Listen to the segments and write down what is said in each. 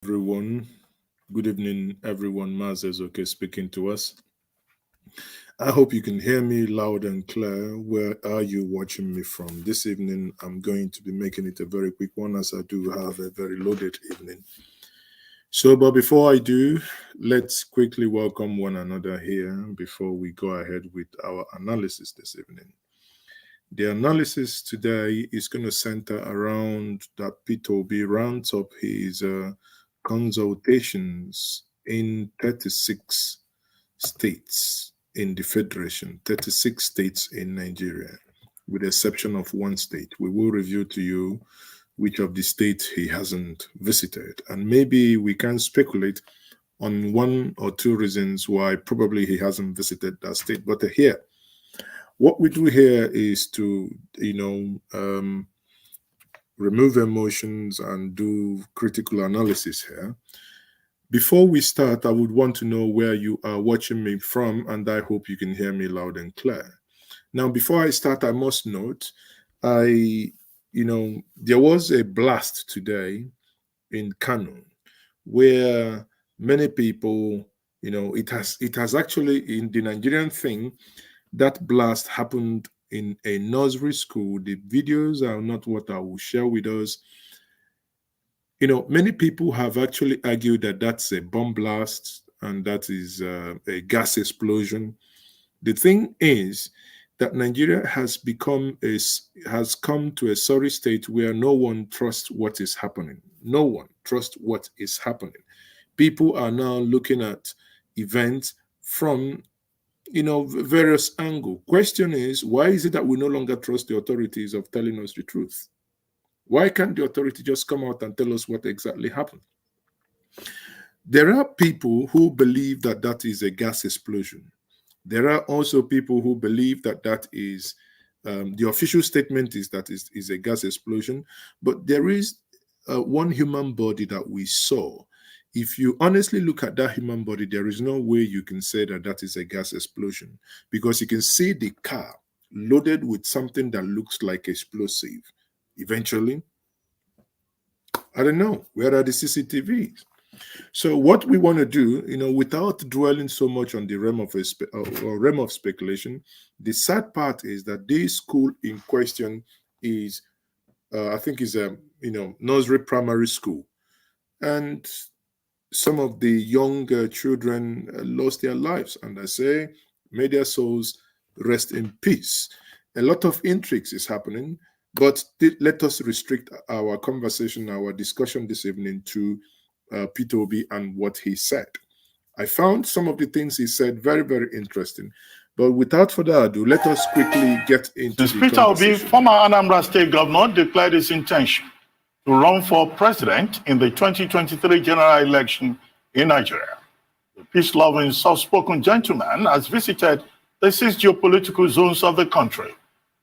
Everyone. Good evening, everyone. Maz is okay speaking to us. I hope you can hear me loud and clear. Where are you watching me from? This evening, I'm going to be making it a very quick one as I do have a very loaded evening. But before I do, let's quickly welcome one another here before we go ahead with our analysis this evening. The analysis today is going to center around that Peter Obi rounds up his consultations in 36 states in the Federation, 36 states in Nigeria, with the exception of one state. We will review to you which of the states he hasn't visited, and maybe we can speculate on one or two reasons why probably he hasn't visited that state. But here, what we do here is to, remove emotions and do critical analysis here. Before we start, I would want to know where you are watching me from, and I hope you can hear me loud and clear. Now, before I start, I must note, there was a blast today in Kano where many people, it has actually, in the Nigerian thing, that blast happened in a nursery school. The videos are not what I will share with us. Many people have actually argued that that's a bomb blast and that is a gas explosion. The thing is that Nigeria has come to a sorry state where no one trusts what is happening. No one trusts what is happening. People are now looking at events from various angles. Question is, why is it that we no longer trust the authorities of telling us the truth? Why can't the authority just come out and tell us what exactly happened? There are people who believe that that is a gas explosion. There are also people who believe that that is the official statement is that is a gas explosion, but there is one human body that we saw. If you honestly look at that human body, there is no way you can say that that is a gas explosion, because you can see the car loaded with something that looks like explosive. Eventually, I don't know, where are the CCTVs? So what we want to do, without dwelling so much on the realm of speculation, the sad part is that this school in question is, I think, is a nursery primary school, and some of the young children lost their lives, and I say, may their souls rest in peace. A lot of intrigues is happening, but let us restrict our conversation, our discussion this evening to Peter Obi and what he said. I found some of the things he said very, very interesting. But without further ado, let us quickly get into the Peter Obi, former Anambra State governor, declared his intention to run for president in the 2023 general election in Nigeria. The peace-loving, soft-spoken gentleman has visited the 6 geopolitical zones of the country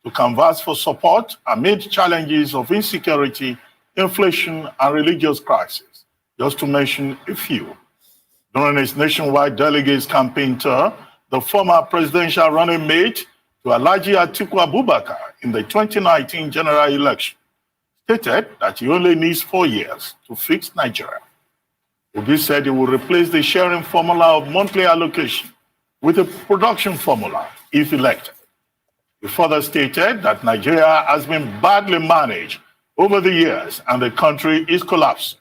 to canvass for support amid challenges of insecurity, inflation, and religious crisis, just to mention a few. During his nationwide delegates campaign tour, the former presidential running mate to Alhaji Atiku Abubakar in the 2019 general election stated that he only needs 4 years to fix Nigeria. Obi said he will replace the sharing formula of monthly allocation with a production formula if elected. He further stated that Nigeria has been badly managed over the years and the country is collapsing.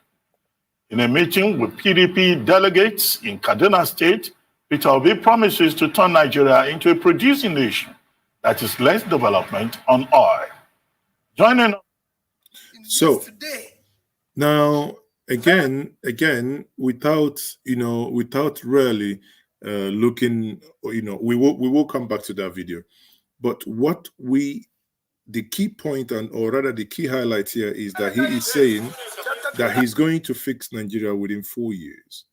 In a meeting with PDP delegates in Kaduna State, Peter Obi promises to turn Nigeria into a producing nation that is less development on oil. Joining us. So now again, without really looking, we will come back to that video. But the key point, or rather the key highlight here, is that he is saying that he's going to fix Nigeria within 4 years.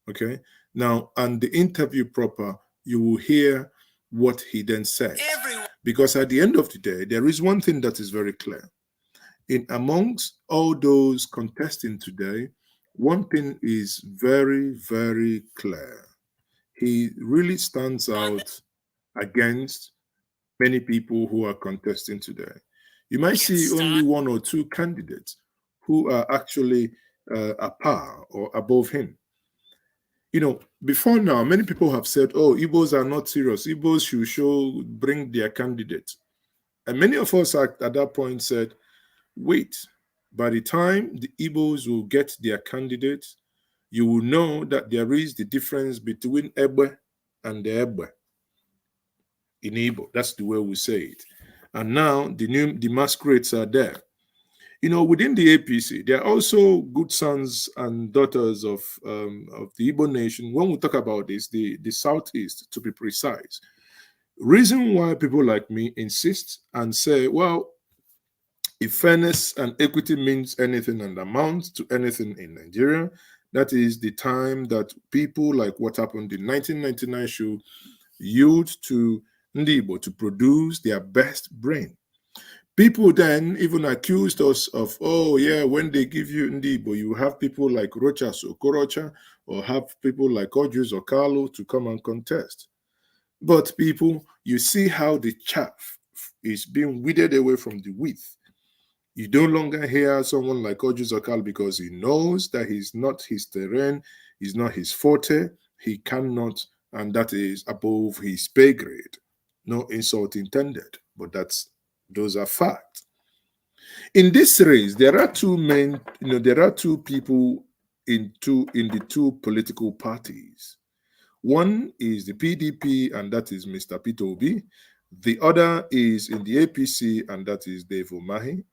Okay. Now, and the interview proper, you will hear what he then said. Because at the end of the day, there is one thing that is very clear. In amongst all those contesting today, one thing is very, very clear. He really stands out against many people who are contesting today. You might see only 1 or 2 candidates who are actually a par or above him. Before now, many people have said, oh, Igbos are not serious. Igbos should bring their candidate. And many of us at that point said, wait, by the time the Igbos will get their candidate, you will know that there is the difference between Ebe and the Ebe in Igbo. That's the way we say it. And now the masquerades are there. Within the APC, there are also good sons and daughters of the Igbo nation. When we talk about this, the Southeast, to be precise, reason why people like me insist and say, well, if fairness and equity means anything and amounts to anything in Nigeria, that is the time that people like what happened in 1999 should yield to Ndibo to produce their best brain. People then even accused us of, oh yeah, when they give you Ndibo, you have people like Rochas or Korocha, or have people like Ojus or Carlo to come and contest. But people, you see how the chaff is being withered away from the wheat. You no longer hear someone like Ojus or Carlo because he knows that he's not his terrain, he's not his forte, he cannot, and that is above his pay grade. No insult intended, but those are facts. In this race, there are two people in the two political parties. One is the PDP, and that is Mr. Peter Obi. The other is in the APC, and that is Dave Umahi.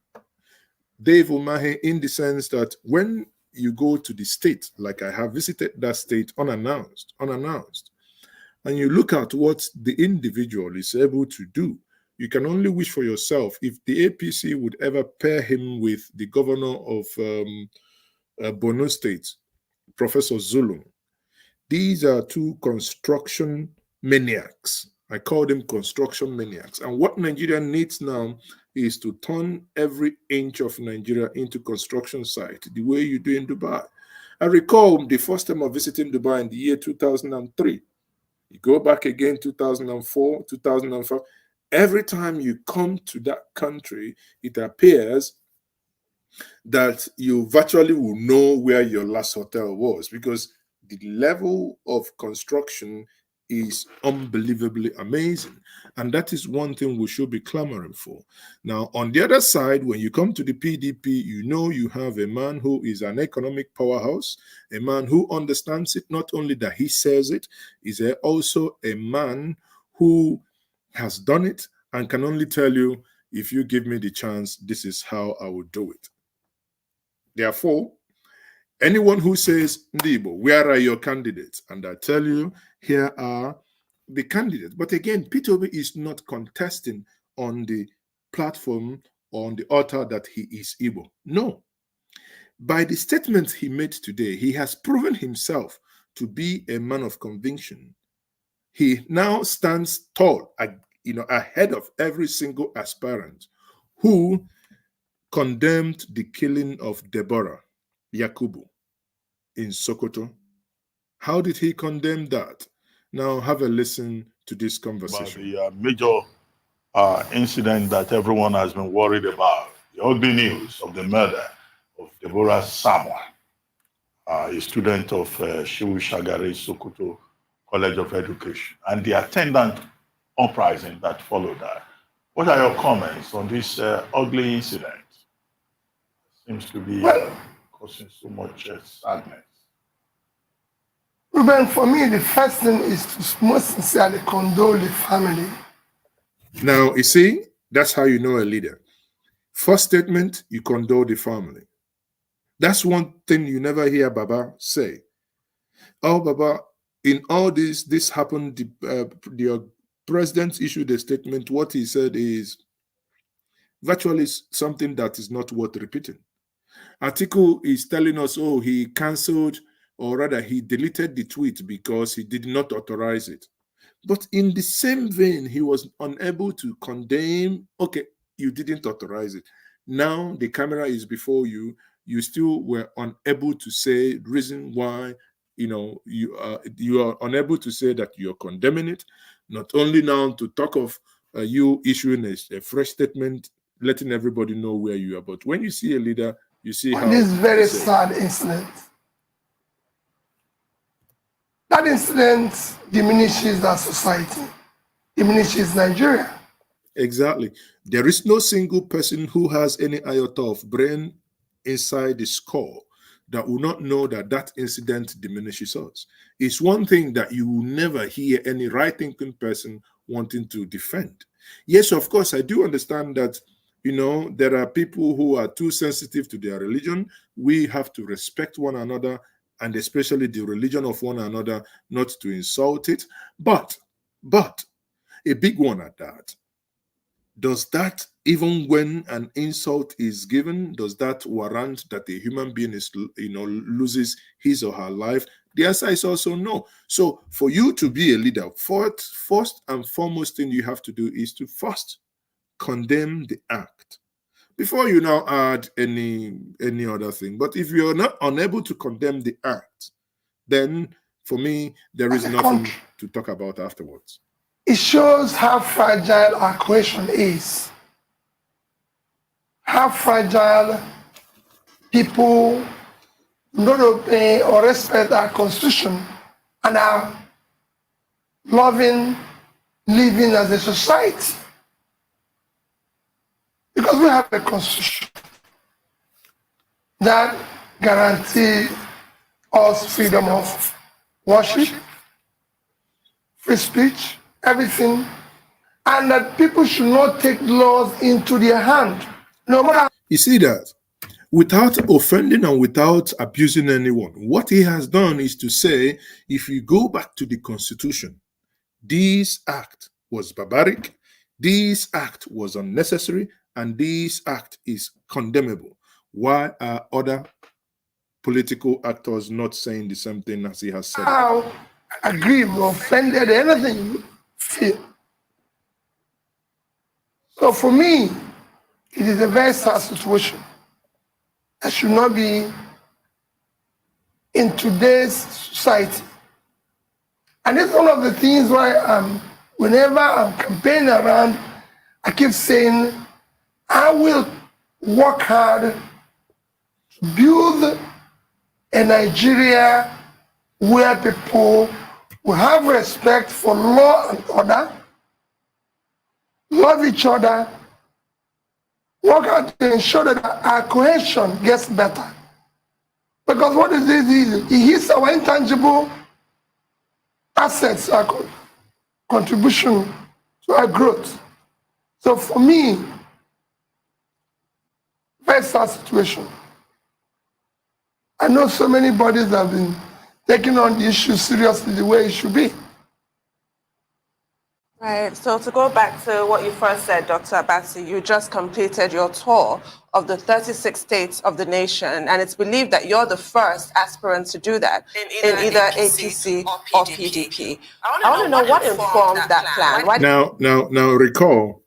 Dave Umahi, in the sense that when you go to the state, like I have visited that state unannounced, and you look at what the individual is able to do, you can only wish for yourself if the APC would ever pair him with the governor of Borno State, Professor Zulum. These are two construction maniacs. I call them construction maniacs. And what Nigeria needs now is to turn every inch of Nigeria into construction site, the way you do in Dubai. I recall the first time of visiting Dubai in the year 2003. You go back again, 2004, 2005. Every time you come to that country, it appears that you virtually will know where your last hotel was, because the level of construction is unbelievably amazing. And that is one thing we should be clamoring for. Now, on the other side, when you come to the PDP, you have a man who is an economic powerhouse, a man who understands it, not only that he says it, is also a man who has done it and can only tell you, if you give me the chance, this is how I will do it. Therefore, anyone who says, Ndibo, where are your candidates? And I tell you, here are the candidates. But again, Peter Obi is not contesting on the platform, on the altar that he is Igbo. No. By the statements he made today, he has proven himself to be a man of conviction. He now stands tall, ahead of every single aspirant who condemned the killing of Deborah Yakubu in Sokoto. How did he condemn that? Now have a listen to this conversation. About the major incident that everyone has been worried about, the ugly news of the murder of Deborah Samuel, a student of Shivu Shagari Sokoto College of Education, and the attendant uprising that followed that. What are your comments on this ugly incident? Seems to be causing so much sadness. Ruben, for me, the first thing is to most sincerely condole the family. Now, you see, that's how you know a leader. First statement, you condole the family. That's one thing you never hear Baba say. Oh, Baba, in all this happened, the president issued a statement. What he said is virtually something that is not worth repeating. Atiku is telling us, oh, he canceled, or rather he deleted the tweet because he did not authorize it. But in the same vein, he was unable to condemn, okay, you didn't authorize it. Now the camera is before you, you still were unable to say the reason why, you are unable to say that you're condemning it. Not only now to talk of you issuing a fresh statement, letting everybody know where you are. But when you see a leader, You see on how this very they say. sad incident. That incident diminishes our society, diminishes Nigeria. Exactly. There is no single person who has any iota of brain inside the skull that will not know that that incident diminishes us. It's one thing that you will never hear any right-thinking person wanting to defend. Yes, of course, I do understand that, you know, there are people who are too sensitive to their religion. We have to respect one another, and especially the religion of one another, not to insult it. But a big one at that. Does that, even when an insult is given, does that warrant that a human being is, you know, loses his or her life? The answer is also no. So for you to be a leader, first and foremost thing you have to do is to first condemn the act before you now add any other thing. But if you're not unable to condemn the act, then for me there is nothing to talk about afterwards. It shows how fragile our cohesion is, how fragile people don't obey or respect our constitution and our loving living as a society. Because we have a constitution that guarantees us freedom of worship, free speech, everything, and that people should not take laws into their hand, no matter. You see that? Without offending and without abusing anyone, what he has done is to say, if you go back to the Constitution, this act was barbaric, this act was unnecessary, and this act is condemnable. Why are other political actors not saying the same thing as he has said? How aggrieved or offended, anything you feel. So for me, it is a very sad situation. That should not be in today's society. And it's one of the things why whenever I'm campaigning around, I keep saying, I will work hard to build a Nigeria where people will have respect for law and order, love each other, work hard to ensure that our cohesion gets better. Because what is this? It hits our intangible assets, our contribution to our growth. So for me, very sad situation. I know so many bodies have been taking on the issue seriously the way it should be. Right. So to go back to what you first said, Dr. Abasi, you just completed your tour of the 36 states of the nation, and it's believed that you're the first aspirant to do that in either APC or PDP. I want to know what informed that plan. Now recall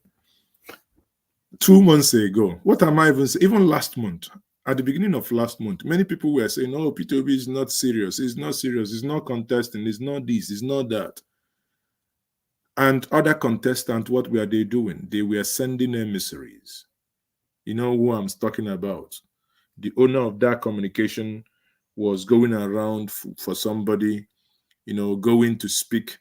2 months ago, what am I even saying? Even last month, at the beginning of last month, many people were saying, "Oh, Peter Obi is not serious. He's not serious. He's not contesting. He's not this. He's not that." And other contestants, what were they doing? They were sending emissaries. You know who I'm talking about. The owner of that communication was going around for somebody, you know, going to speak,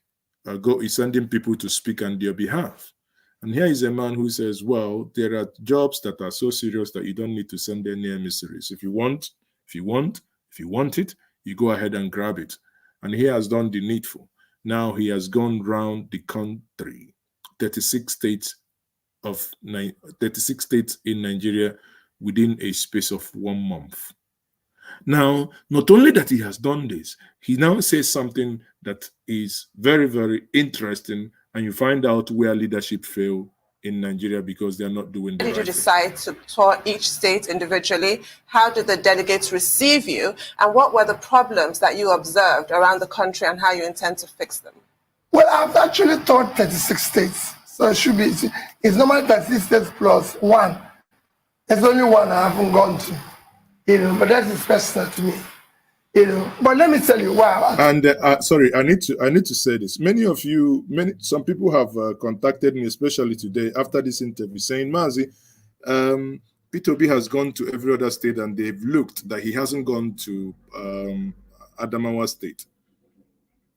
sending people to speak on their behalf. And here is a man who says, well, there are jobs that are so serious that you don't need to send any emissaries. If you want it, you go ahead and grab it. And he has done the needful. Now he has gone round the country, 36 states in Nigeria within a space of 1 month. Now, not only that he has done this, he now says something that is very, very interesting, and you find out where leadership fail in Nigeria because they're not doing the right thing. Did you decide to tour each state individually? How did the delegates receive you? And what were the problems that you observed around the country and how you intend to fix them? Well, I've actually toured 36 states. So it should be, it's normally 36 states plus one. There's only one I haven't gone to, you know, but that is personal to me. You know, but let me tell you why. And sorry, I need to say this. Some people have contacted me, especially today after this interview, saying, Mazi, Peter Obi has gone to every other state and they've looked that he hasn't gone to Adamawa State.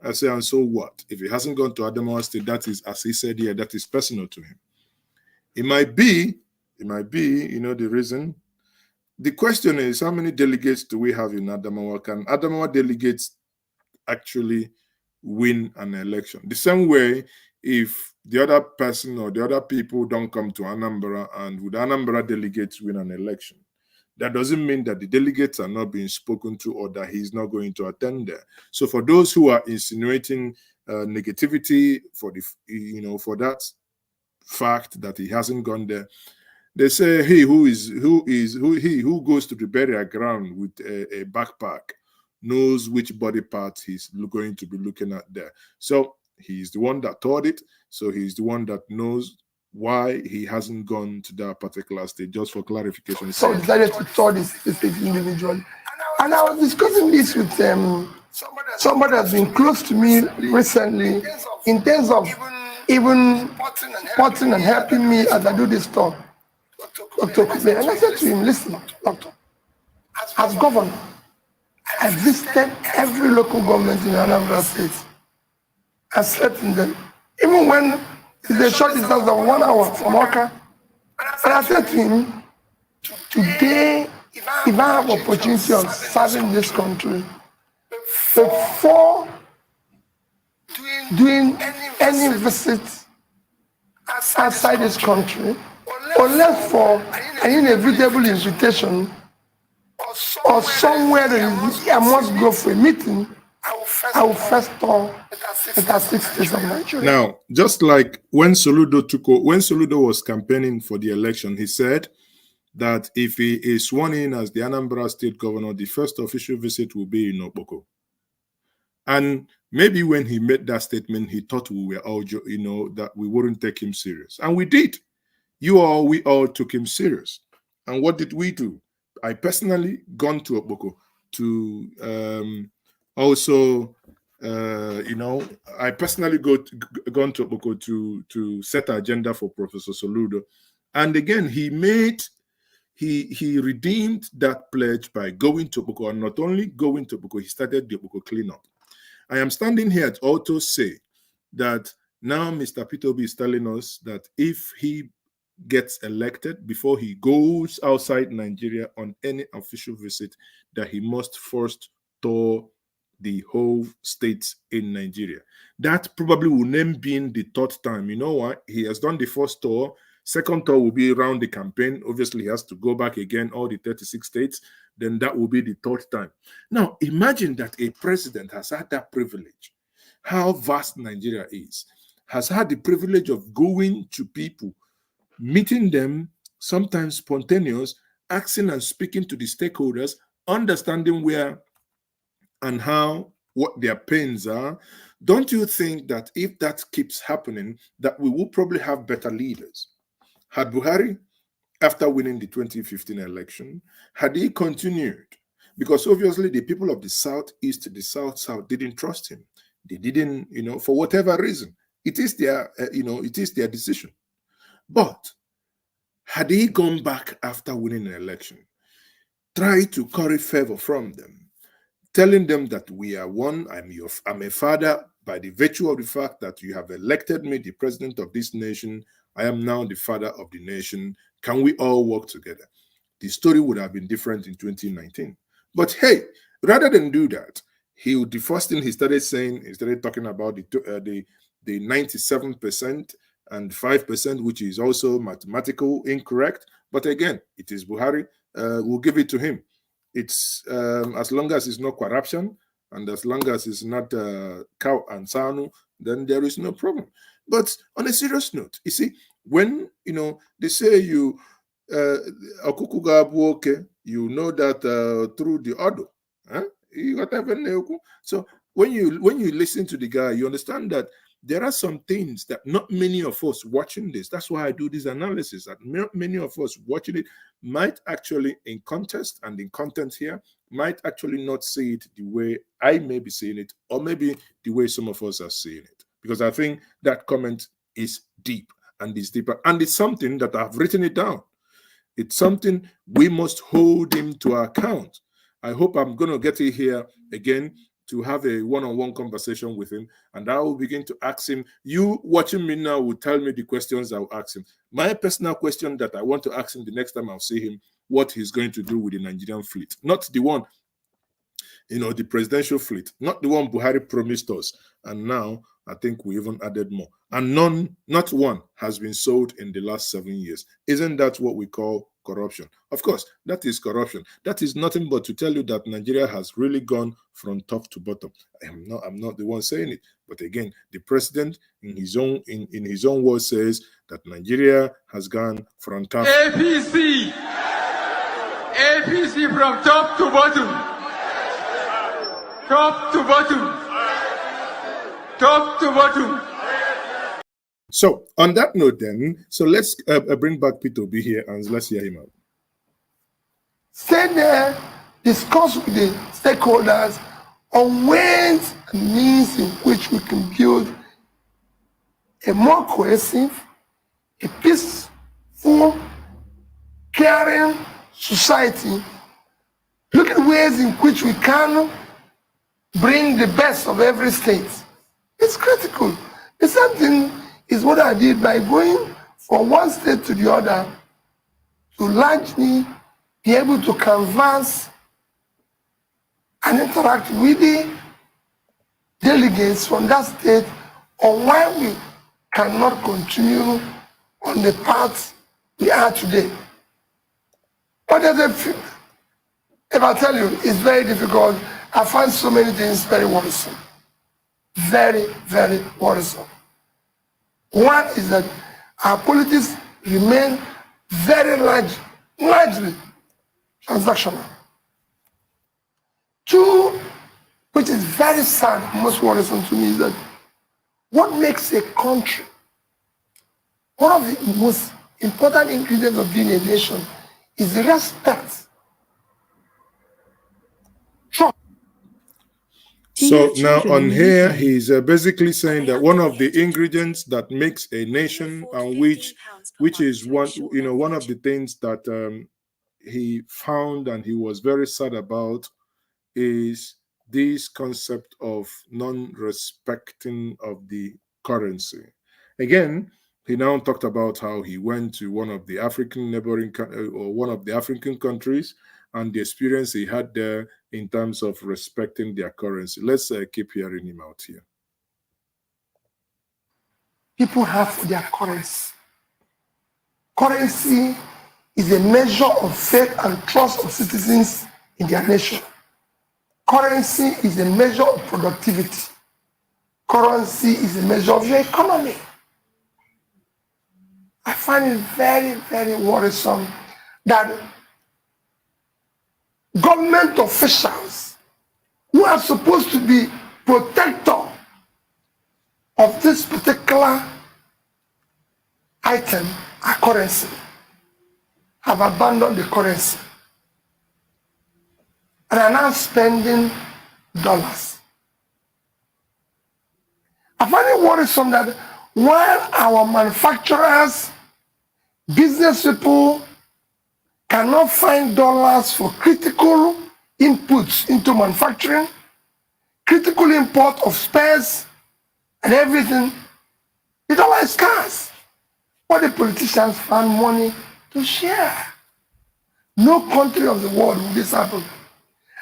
I say, and so what? If he hasn't gone to Adamawa State, that is, as he said here, that is personal to him. It might be, the reason. The question is, how many delegates do we have in Adamawa? Can Adamawa delegates actually win an election? The same way, if the other person or the other people don't come to Anambra and would Anambra delegates win an election, that doesn't mean that the delegates are not being spoken to or that he's not going to attend there. So for those who are insinuating negativity for for that fact that he hasn't gone there, they say he who goes to the burial ground with a backpack knows which body part he's going to be looking at there. So he's the one that taught it. So he's the one that knows why he hasn't gone to that particular state, just for clarification. So I decided to tour this state individually. And I was discussing this with somebody that's been close to me recently in terms of even supporting and helping me as I do this talk. Dr. Kume. And I said to him, listen, doctor, as governor, I visited every local government in Anambra State. I slept in them. Even when it's a short distance of 1 hour from Oka. And I said to him, today, if I have opportunity of serving this country, before doing any visit outside this country, unless for an inevitable invitation or somewhere that I must go for a meeting, I will first tour the 6 states of Nigeria. Now, just like when Soludo was campaigning for the election, he said that if he is sworn in as the Anambra State Governor, the first official visit will be in Okpoko. And maybe when he made that statement, he thought we were all, that we wouldn't take him serious. And we did. We all took him serious. And what did we do? I personally gone to Okpoko to I personally gone to Okpoko to set an agenda for Professor Soludo. And again, he redeemed that pledge by going to Okpoko, and not only going to Okpoko, he started the Okpoko cleanup. I am standing here to also say that now Mr. Peter Obi is telling us that if he gets elected, before he goes outside Nigeria on any official visit, that he must first tour the whole states in Nigeria. That probably will then be in the 3rd time. You know what? He has done the first tour. Second tour will be around the campaign. Obviously, he has to go back again, all the 36 states. Then that will be the 3rd time. Now, imagine that a president has had that privilege. How vast Nigeria is. Has had the privilege of going to people, meeting them, sometimes spontaneous, asking and speaking to the stakeholders, understanding where and how, what their pains are. Don't you think that if that keeps happening, that we will probably have better leaders? Had Buhari, after winning the 2015 election, had he continued, because obviously the people of the Southeast, the South didn't trust him. They didn't, for whatever reason. It is their, it is their decision. But had he gone back after winning an election, try to curry favor from them, telling them that we are one, I'm a father by the virtue of the fact that you have elected me the president of this nation, I am now the father of the nation. Can we all work together? The story would have been different in 2019. But hey, rather than do that, the first thing he started talking about the 97% and 5%, which is also mathematical incorrect. But again, it is Buhari. We'll give it to him. It's as long as it's not corruption and as long as it's not cow and sanu, then there is no problem. But on a serious note, you see, when they say you you know that through the audio, so when you listen to the guy, you understand that there are some things that not many of us watching this, that's why I do this analysis, that not many of us watching it might actually, in context and in content here, might actually not see it the way I may be seeing it, or maybe the way some of us are seeing it. Because I think that comment is deep and is deeper. And it's something that I've written it down. It's something we must hold him to account. I hope I'm going to get it here again to have a one-on-one conversation with him, and I will begin to ask him. You watching me now will tell me the questions I'll ask him. My personal question that I want to ask him the next time I'll see him, what he's going to do with the Nigerian fleet, not the one, the presidential fleet, not the one Buhari promised us, and now I think we even added more. And not one has been sold in the last 7 years. Isn't that what we call corruption? Of course, that is corruption. That is nothing but to tell you that Nigeria has really gone from top to bottom. I'm not the one saying it. But again, the president in his own words says that Nigeria has gone from top. APC from top to bottom. Top to bottom. Top to bottom. So on that note then, so let's bring back Peter B here and let's hear him out. Stay there, discuss with the stakeholders on ways and means in which we can build a more cohesive, a peaceful, caring society. Look at ways in which we can bring the best of every state. It's critical. The same thing is what I did by going from one state to the other to largely be able to canvass and interact with the delegates from that state on why we cannot continue on the path we are today. But if I tell you, it's very difficult. I find so many things very worrisome. Very, very worrisome. One is that our politics remain very largely transactional. Two, which is very sad, most worrisome to me, is that what makes a country, one of the most important ingredients of being a nation is respect. Trust. So now on here, he's basically saying that one of the ingredients that makes a nation, and which is one of the things that he found and he was very sad about, is this concept of non-respecting of the currency. Again, he now talked about how he went to one of the African neighboring or one of the African countries and the experience he had there in terms of respecting their currency. Let's keep hearing him out here. People have for their currency. Currency is a measure of faith and trust of citizens in their nation. Currency is a measure of productivity. Currency is a measure of your economy. I find it very, very worrisome that government officials who are supposed to be protector of this particular item, our currency, have abandoned the currency and are now spending dollars. I find it worrisome that while our manufacturers, business people cannot find dollars for critical inputs into manufacturing, critical import of spares and everything, the dollar is scarce. But the politicians found money to share. No country of the world will this happen.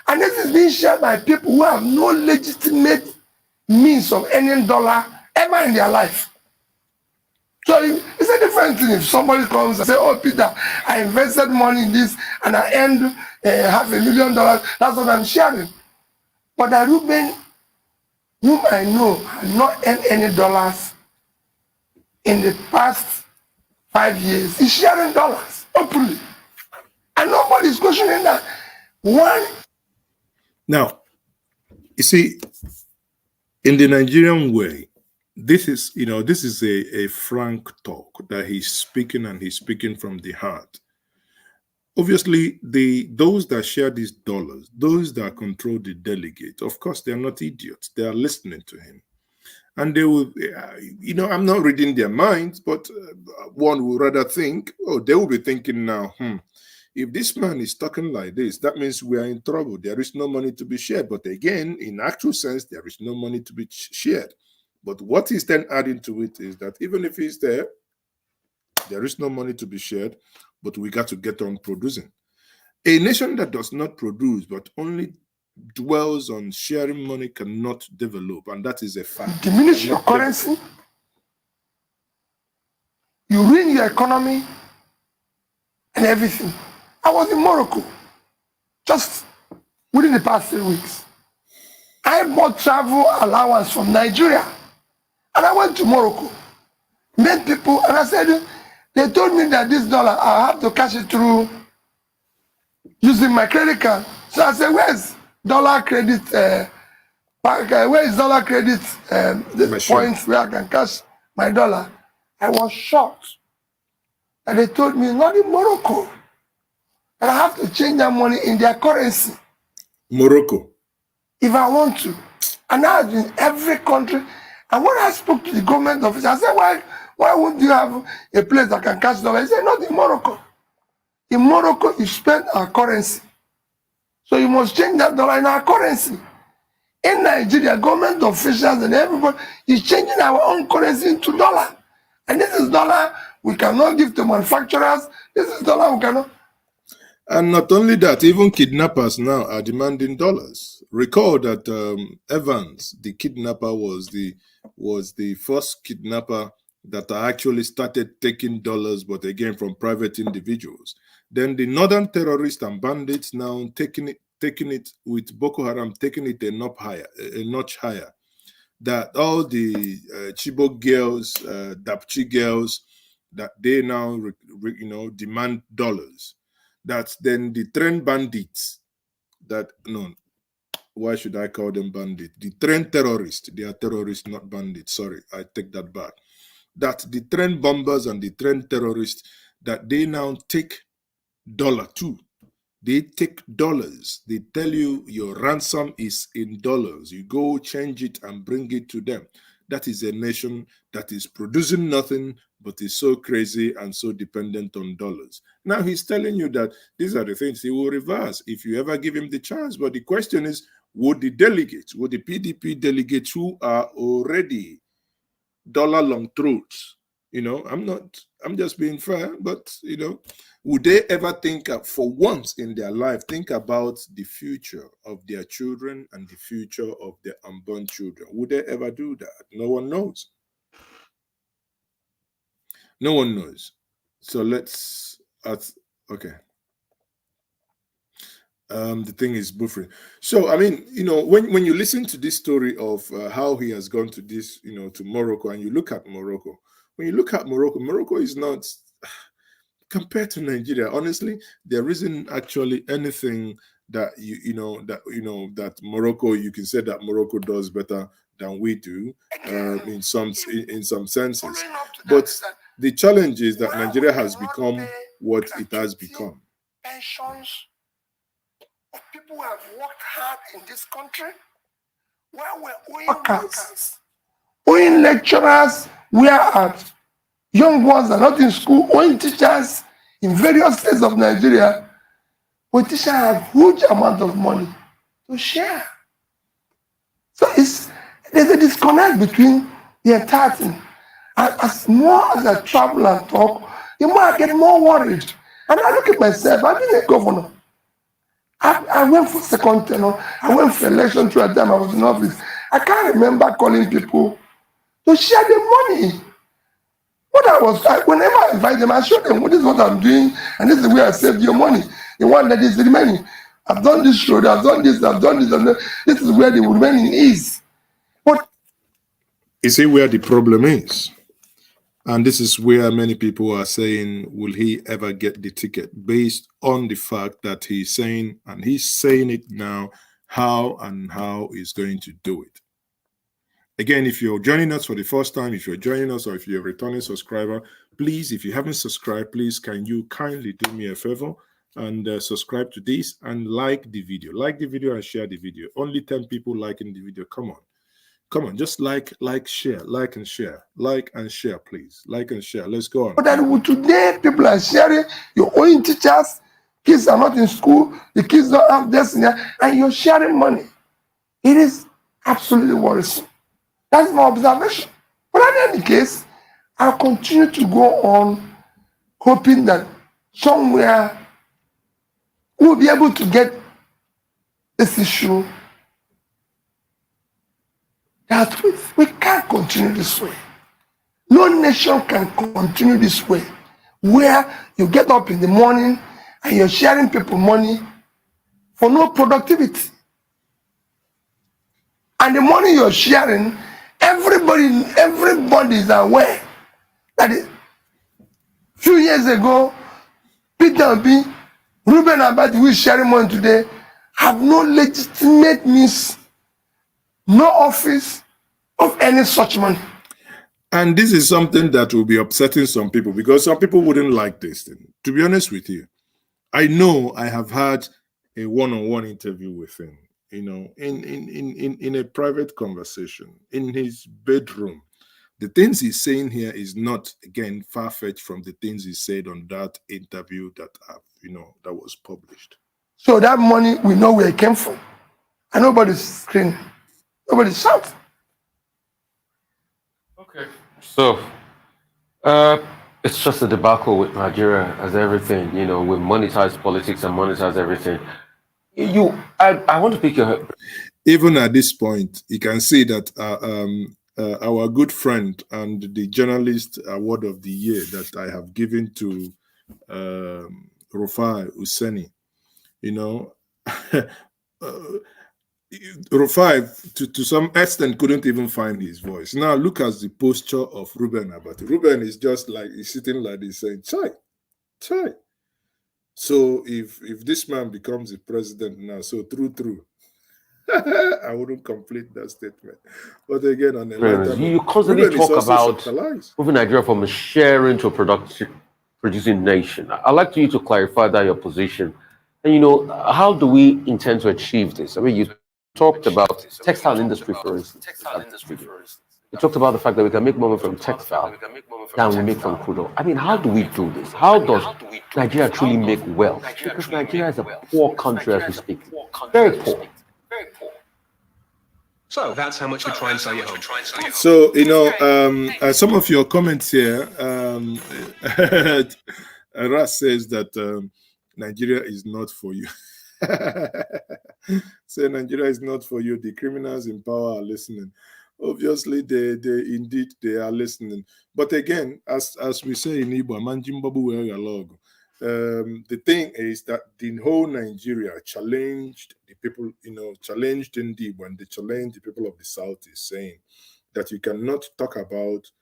And this is being shared by people who have no legitimate means of earning dollar ever in their life. So it's a different thing if somebody comes and says, oh, Peter, I invested money in this and I earned $500,000. That's what I'm sharing. But the Reuben, whom I know, has not earned any dollars in the past 5 years. He's sharing dollars openly. And nobody's questioning that. One. Now, you see, in the Nigerian way, this is a frank talk that he's speaking, and he's speaking from the heart. Obviously, those that share these dollars, those that control the delegate, of course, they are not idiots. They are listening to him. And they will, I'm not reading their minds, but one would rather think, oh, they will be thinking now, if this man is talking like this, that means we are in trouble. There is no money to be shared. But again, in actual sense, there is no money to be shared. But what is then adding to it is that even if he's there is no money to be shared, but we got to get on producing. A nation that does not produce, but only dwells on sharing money cannot develop, and that is a fact. Diminish your currency, you ruin your economy and everything. I was in Morocco just within the past 3 weeks. I bought travel allowance from Nigeria and I went to Morocco, met people, and I said, they told me that this dollar, I have to cash it through using my credit card. So I said, where's dollar credit? Where is dollar credit? The points where I can cash my dollar. I was shocked. And they told me, not in Morocco. And I have to change that money in their currency. Morocco. If I want to. And now it's in every country. And when I spoke to the government officer, I said, why wouldn't you have a place that can cash dollar? He said, not in Morocco. In Morocco, you spend our currency. So you must change that dollar in our currency. In Nigeria, government officials and everybody is changing our own currency into dollar. And this is dollar we cannot give to manufacturers. This is dollar we cannot. And not only that, even kidnappers now are demanding dollars. Recall that Evans, the kidnapper, was the first kidnapper that actually started taking dollars, but again from private individuals. Then the northern terrorists and bandits now taking it with Boko Haram, taking it a notch higher. That all the Chibok girls, Dapchi girls, that they now demand dollars. That then the train bandits, why should I call them bandits? The train terrorists, they are terrorists, not bandits. Sorry, I take that back. That the train bombers and the train terrorists, that they now take dollar too. They take dollars. They tell you your ransom is in dollars. You go change it and bring it to them. That is a nation that is producing nothing, but is so crazy and so dependent on dollars. Now he's telling you that these are the things he will reverse if you ever give him the chance. But the question is, would the PDP delegates who are already dollar long throats, I'm just being fair, but, would they ever think for once in their life, think about the future of their children and the future of their unborn children? Would they ever do that? No one knows. No one knows. So okay. The thing is buffering. So, I mean, when you listen to this story of how he has gone to this, to Morocco, and you look at Morocco, Morocco is not, compared to Nigeria, honestly, there isn't actually anything that that Morocco, you can say that Morocco does better than we do in some senses. But the challenge is that Nigeria has become what it has become. Pensions of people who have worked hard in this country, where we're owing workers, owing lecturers, we are at young ones are not in school, owing teachers in various states of Nigeria. Politicians have huge amount of money to share. So there's a disconnect between the entire thing. And as more as I travel and talk, the more I get more worried. And I look at myself, I've been a governor. I went for second tenure. I went for election through a time I was in office. I can't remember calling people to share the money. Whenever I invite them, I show them, this is what I'm doing, and this is where I saved your money. The one that is remaining. I've done this road, I've done this, and this is where the remaining is. But you see where the problem is? And this is where many people are saying, will he ever get the ticket? Based on the fact that he's saying it now, how he's going to do it. Again, if you're joining us for the first time, if you're joining us or if you're a returning subscriber, please, if you haven't subscribed, please, can you kindly do me a favor and subscribe to this and like the video. Like the video and share the video. Only 10 people liking the video. Come on. Come on, just like, share, like and share, please. Like and share. Let's go on. But that today people are sharing, your own teachers, kids are not in school, the kids don't have this and you're sharing money. It is absolutely worrisome. That's my observation. But in any case, I'll continue to go on hoping that somewhere we'll be able to get this issue that we can't continue this way. No nation can continue this way, where you get up in the morning and you're sharing people money for no productivity. And the money you're sharing, everybody is aware that a few years ago, Peter Obi, Ruben Abati, who is sharing money today, have no legitimate means, no office of any such money. And this is something that will be upsetting some people, because some people wouldn't like this thing. To be honest with you, I know I have had a one-on-one interview with him, you know, in a private conversation, in his bedroom. The things he's saying here is not, again, far-fetched from the things he said on that interview that that was published. So that money, we know where it came from. And nobody's screaming. Nobody's shouting. Okay. So, it's just a debacle with Nigeria as everything, we monetize politics and monetize everything. I want to pick your... Even at this point, you can see that our good friend and the journalist award of the year that I have given to Rufai Useni, Rufai, to some extent, couldn't even find his voice. Now look at the posture of Ruben Abati. Ruben is just like, he's sitting like this saying, chai. So if this man becomes the president now, so true, I wouldn't complete that statement. But again, on a lighter note, you constantly talk about moving Nigeria from a sharing to a producing nation. I'd like you to clarify that your position. And how do we intend to achieve this? I mean, you talked about textile industry, for instance. You talked about the fact that we can make money from textile than we make from crude oil. I mean, how do we do this? How does Nigeria truly make wealth? Because Nigeria is a poor country as we speak. Very poor. So that's how much we try and sell your home. So, some of your comments here, Ras says that Nigeria is not for you. Say Nigeria is not for you. The criminals in power are listening. Obviously, they are listening. But again, as we say in Igbo, the thing is that the whole Nigeria challenged the people, challenged indeed when they challenged the people of the South, is saying that you cannot talk about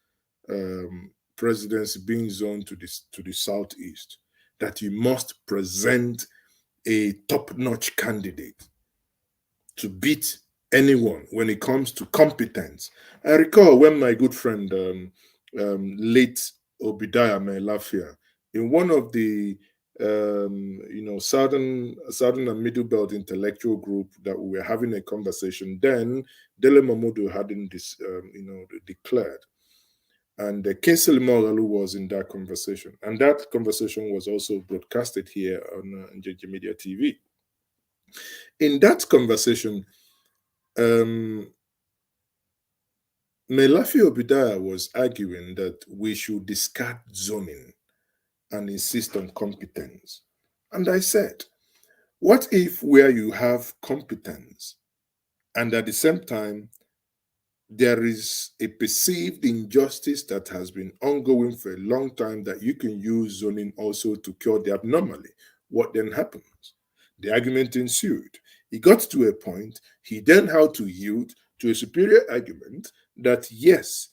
presidency being zoned to the Southeast, that you must present a top-notch candidate to beat anyone when it comes to competence. I recall when my good friend, late Obadiah Melafia, in one of the Southern and Middle Belt intellectual group that we were having a conversation, then Dele Mamudu hadn't declared. And Kesel Moralu was in that conversation. And that conversation was also broadcasted here on JJ Media TV. In that conversation, Melafi Obadiah was arguing that we should discard zoning and insist on competence. And I said, what if where you have competence and at the same time there is a perceived injustice that has been ongoing for a long time, that you can use zoning also to cure the abnormality? What then happens? The argument ensued. He got to a point, he then had to yield to a superior argument that yes,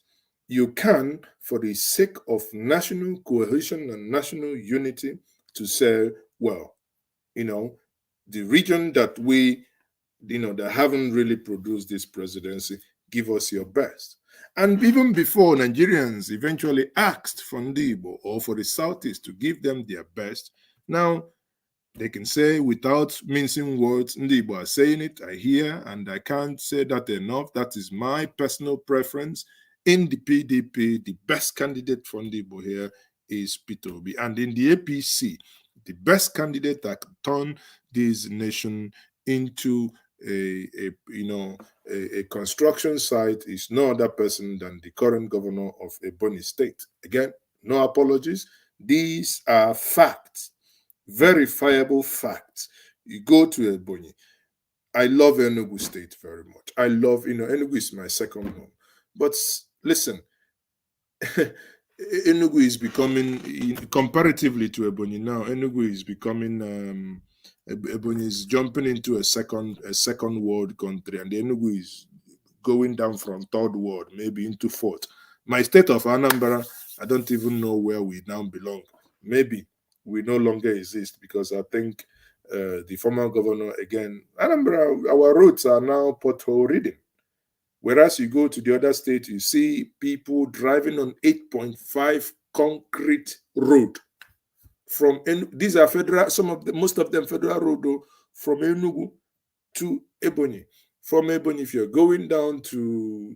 you can, for the sake of national cohesion and national unity, to say, well, the region that we, that haven't really produced this presidency, give us your best. And even before Nigerians eventually asked for Ndibo or for the Southeast to give them their best, now They can say without mincing words, Ndibo are saying it, I hear, and I can't say that enough. That is my personal preference. In the PDP, the best candidate for Ndibo here is Peter Obi. And in the APC, the best candidate that can turn this nation into a construction site is no other person than the current governor of Ebonyi State. Again, no apologies. These are facts. Verifiable facts. You go to Ebonyi. I love Enugu State very much. I love, Enugu is my second home. But listen, Enugu is becoming, comparatively to Ebonyi now, Enugu is becoming, Ebonyi is jumping into a second world country, and Enugu is going down from third world, maybe into fourth. My state of Anambra, I don't even know where we now belong. Maybe we no longer exist because I think the former governor, again, Anambra, our roads are now pothole ridden. Whereas you go to the other state, you see people driving on 8.5 concrete road. These are federal, most of them federal road though, from Enugu to Ebonyi. From Ebonyi, if you're going down to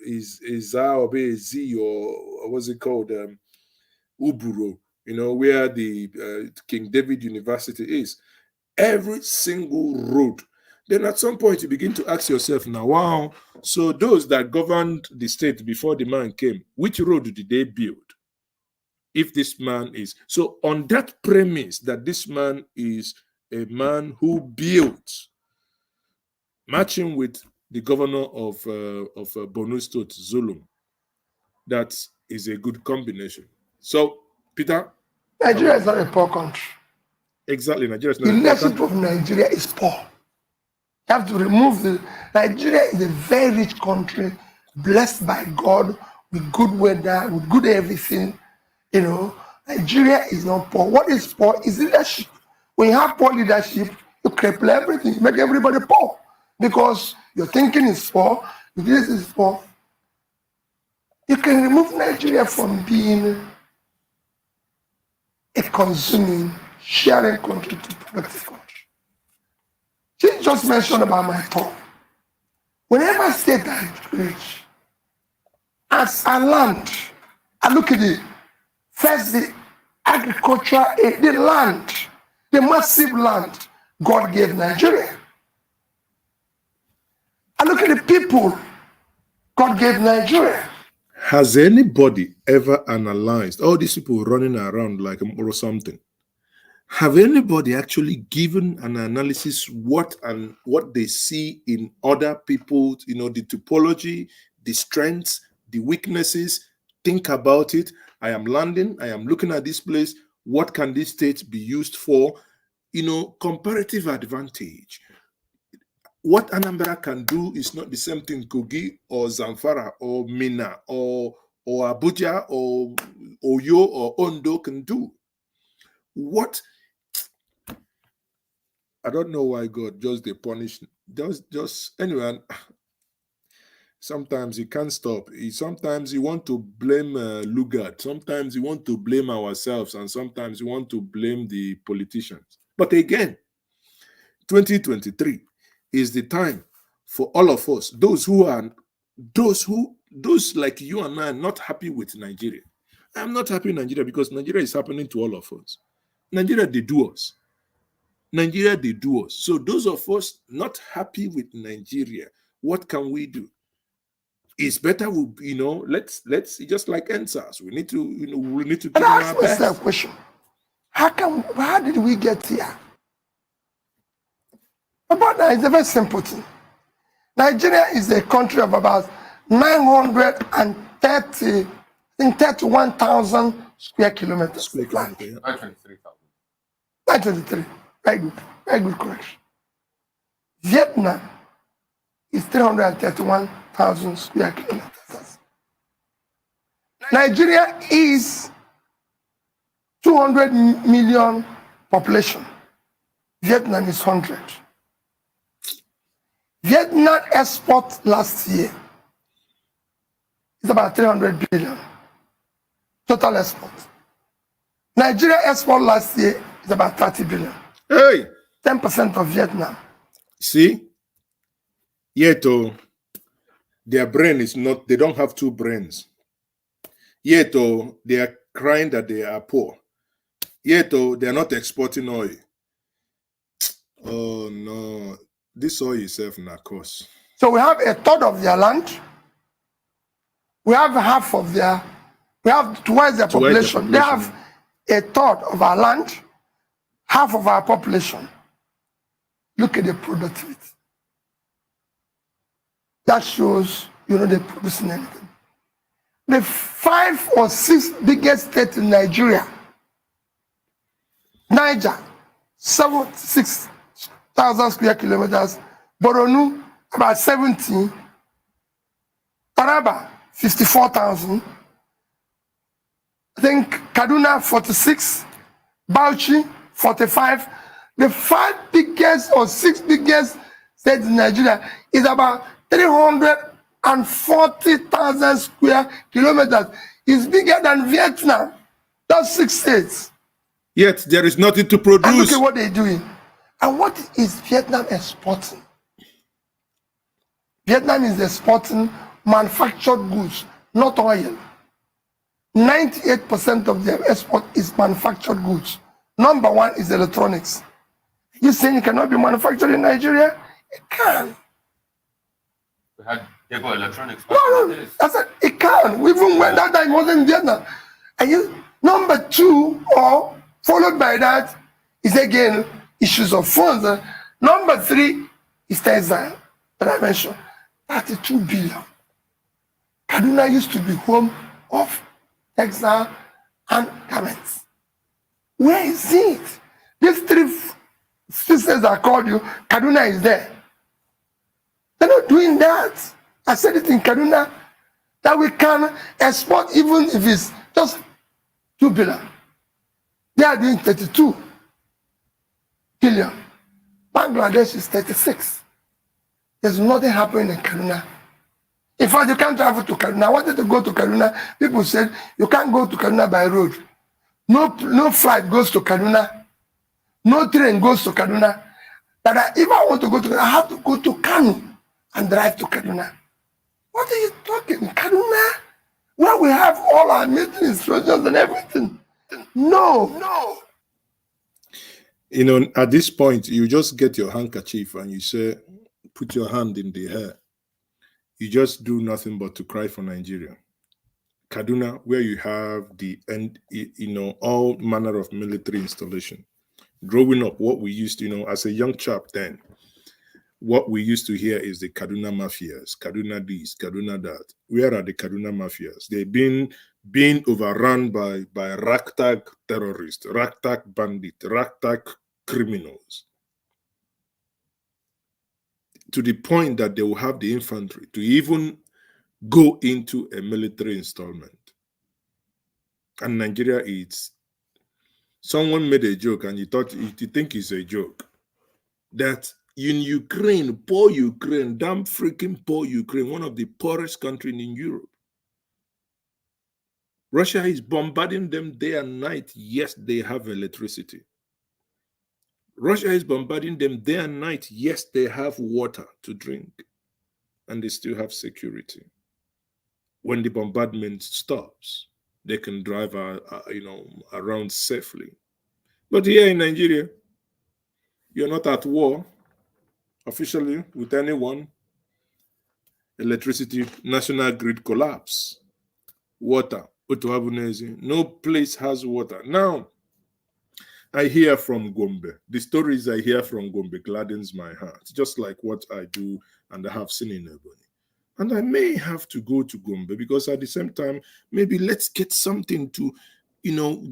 Iza or Bezi or what's it called, Uburo, where the King David University is, every single road. Then at some point you begin to ask yourself now, wow, so those that governed the state before the man came, which road did they build? If this man is, so on that premise that this man is a man who built, matching with the governor of Borno State, Zulum, that is a good combination. So, Peter? Nigeria is not a poor country. Exactly, Nigeria is not the a poor leadership country. of Nigeria is poor. You have to remove Nigeria is a very rich country, blessed by God, with good weather, with good everything. Nigeria is not poor. What is poor is leadership. When you have poor leadership, you cripple everything, you make everybody poor. Because your thinking is poor, your business is poor. You can remove Nigeria from being a consuming, sharing country to productive country. She just mentioned about my poor. Whenever I state that rich, as a land, I look at it. First, the agriculture, the land, the massive land God gave Nigeria. I look at the people God gave Nigeria. Has anybody ever analyzed all these people running around like or something? Have anybody actually given an analysis what they see in other people, the typology, the strengths, the weaknesses? Think about it. I am landing, I am looking at this place. What can this state be used for? Comparative advantage. What Anambra can do is not the same thing Kogi or Zamfara or Mina or Abuja or Oyo or Ondo can do. What? I don't know why God just they punish. Just anyway. Sometimes he can't stop. Sometimes he want to blame Lugard. Sometimes he want to blame ourselves, and sometimes he want to blame the politicians. But again, 2023 is the time for all of us, those like you and I are not happy with Nigeria. I'm not happy in Nigeria because Nigeria is happening to all of us. Nigeria, they do us. Nigeria, they do us. So those of us not happy with Nigeria, what can we do? It's better let's just like NSAS. We need to give them our best. Ask myself a question. How did we get here? About that is a very simple thing. Nigeria is a country of about 931,000 square kilometers. Square kilometer, yeah. 923. Very good. Very good correction. Vietnam is 331,000 square kilometers. Nigeria is 200 million population. Vietnam is 100. Vietnam export last year is about 300 billion. Total export. Nigeria export last year is about 30 billion. Hey, 10% of Vietnam. see, yet their brain is not. They don't have two brains. Yet they are crying that they are poor. Yet they are not exporting oil. Oh no, this oil itself na cost. So we have a third of their land. We have half of their. We have twice their population. They have a third of our land, half of our population. Look at the productivity. That shows, they're producing anything. The 5 or 6 biggest states in Nigeria, Niger, 76,000 square kilometers, Borno, about 70, Taraba, 54,000, I think Kaduna, 46, Bauchi, 45. The 5 biggest or 6 biggest states in Nigeria is about 340,000 square kilometers. It's bigger than Vietnam. That's 6 states. Yet there is nothing to produce. And look at what they're doing. And what is Vietnam exporting? Vietnam is exporting manufactured goods, not oil. 98% of their export is manufactured goods. Number 1 is electronics. You saying it cannot be manufactured in Nigeria? It can. We had Debo Electronics. No, I said it can. Even when that time wasn't in Vietnam. And number 2, or followed by that, is again issues of funds. Number 3 is textile that I mentioned. 32 billion. Kaduna used to be home of textile and garments. Where is it? These 3 sisters I called you, Kaduna is there. They're not doing that. I said it in Kaduna, that we can export even if it's just 2 billion. They are doing 32 billion. Bangladesh is 36. There's nothing happening in Kaduna. In fact, you can't travel to Kaduna. I wanted to go to Kaduna. People said, you can't go to Kaduna by road. No flight goes to Kaduna. No train goes to Kaduna. That if I want to go to Kaduna, I have to go to Kano and drive to Kaduna. What are you talking? Kaduna? Where we have all our meeting instructions and everything. No. At this point, you just get your handkerchief and you say, put your hand in the air. You just do nothing but to cry for Nigeria. Kaduna, where you have all manner of military installation. Growing up, what we used to, as a young chap then, what we used to hear is the Kaduna mafias, Kaduna this, Kaduna that. Where are the Kaduna mafias? They've been overrun by ragtag terrorists, ragtag bandits, ragtag criminals, to the point that they will have the infantry to even go into a military installment. And Nigeria is, someone made a joke and you think it's a joke, that in Ukraine, poor Ukraine, damn freaking poor Ukraine, one of the poorest countries in Europe, Russia is bombarding them day and night. Yes, they have electricity. Russia is bombarding them day and night. Yes, they have water to drink. And they still have security. When the bombardment stops, they can drive around safely. But here in Nigeria, you're not at war officially with anyone. Electricity, national grid collapse. Water, no place has water. Now, I hear from Gombe. The stories I hear from Gombe gladdens my heart, just like what I do and I have seen in Ebony. And I may have to go to Gombe because at the same time, maybe let's get something to,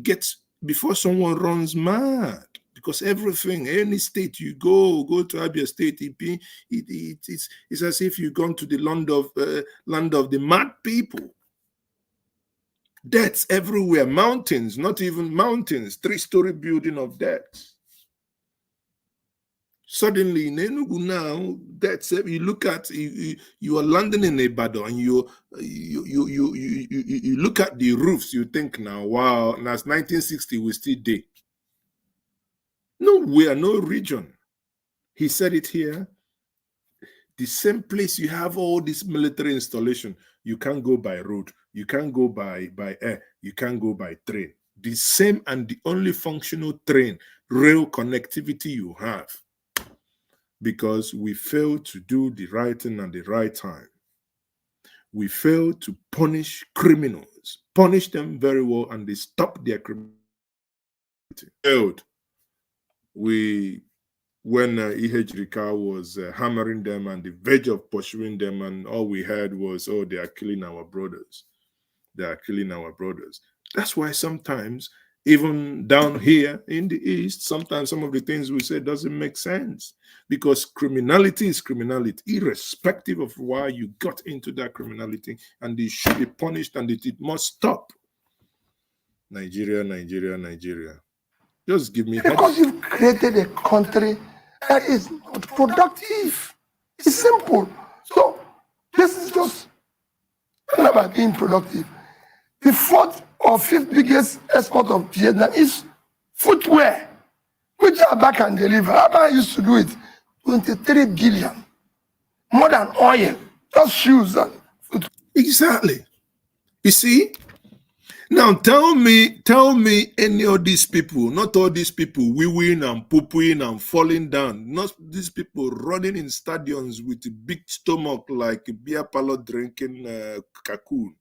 get before someone runs mad. Because everything, any state you go to Abia State, it's as if you've gone to the land of the mad people. Deaths everywhere, mountains, not even mountains, 3-story building of deaths. Suddenly in Enugu now, that's you look at you are landing in Ibadan and you look at the roofs, you think now, wow, that's 1960, we still did. Nowhere, no region. He said it here. The same place you have all this military installation, you can't go by road, you can't go by air, you can't go by train. The same and the only functional train, rail connectivity you have, because we failed to do the right thing at the right time. We failed to punish criminals, punish them very well, and they stopped their criminality. Failed. When Ihejrika was hammering them and the verge of pursuing them, and all we heard was, oh, they are killing our brothers. They are killing our brothers. That's why sometimes, even down here in the East, sometimes some of the things we say doesn't make sense, because criminality is criminality, irrespective of why you got into that criminality, and it should be punished, and it must stop. Nigeria, Nigeria, Nigeria. Just give me because you've created a country that is not productive. It's simple. So this is just not about being productive. The fourth or fifth biggest export of Vietnam is footwear, which Abba can deliver. Abba used to do it, 23 billion, more than oil, just shoes and footwear. Exactly. You see? Now tell me any of these people, not all these people wee-weeing and pooping and falling down, not these people running in stadiums with a big stomach like a beer parlor drinking cocoon.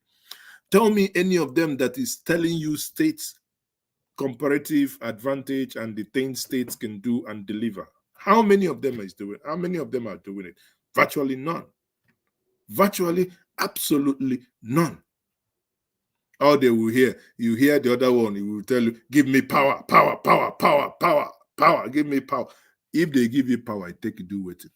Tell me any of them that is telling you states comparative advantage and the things states can do and deliver. How many of them is doing? How many of them are doing it? Virtually none. Virtually, absolutely none. All they will hear, you hear the other one, he will tell you, give me power, power, power, power, power, power, give me power. If they give you power, take it, do with it.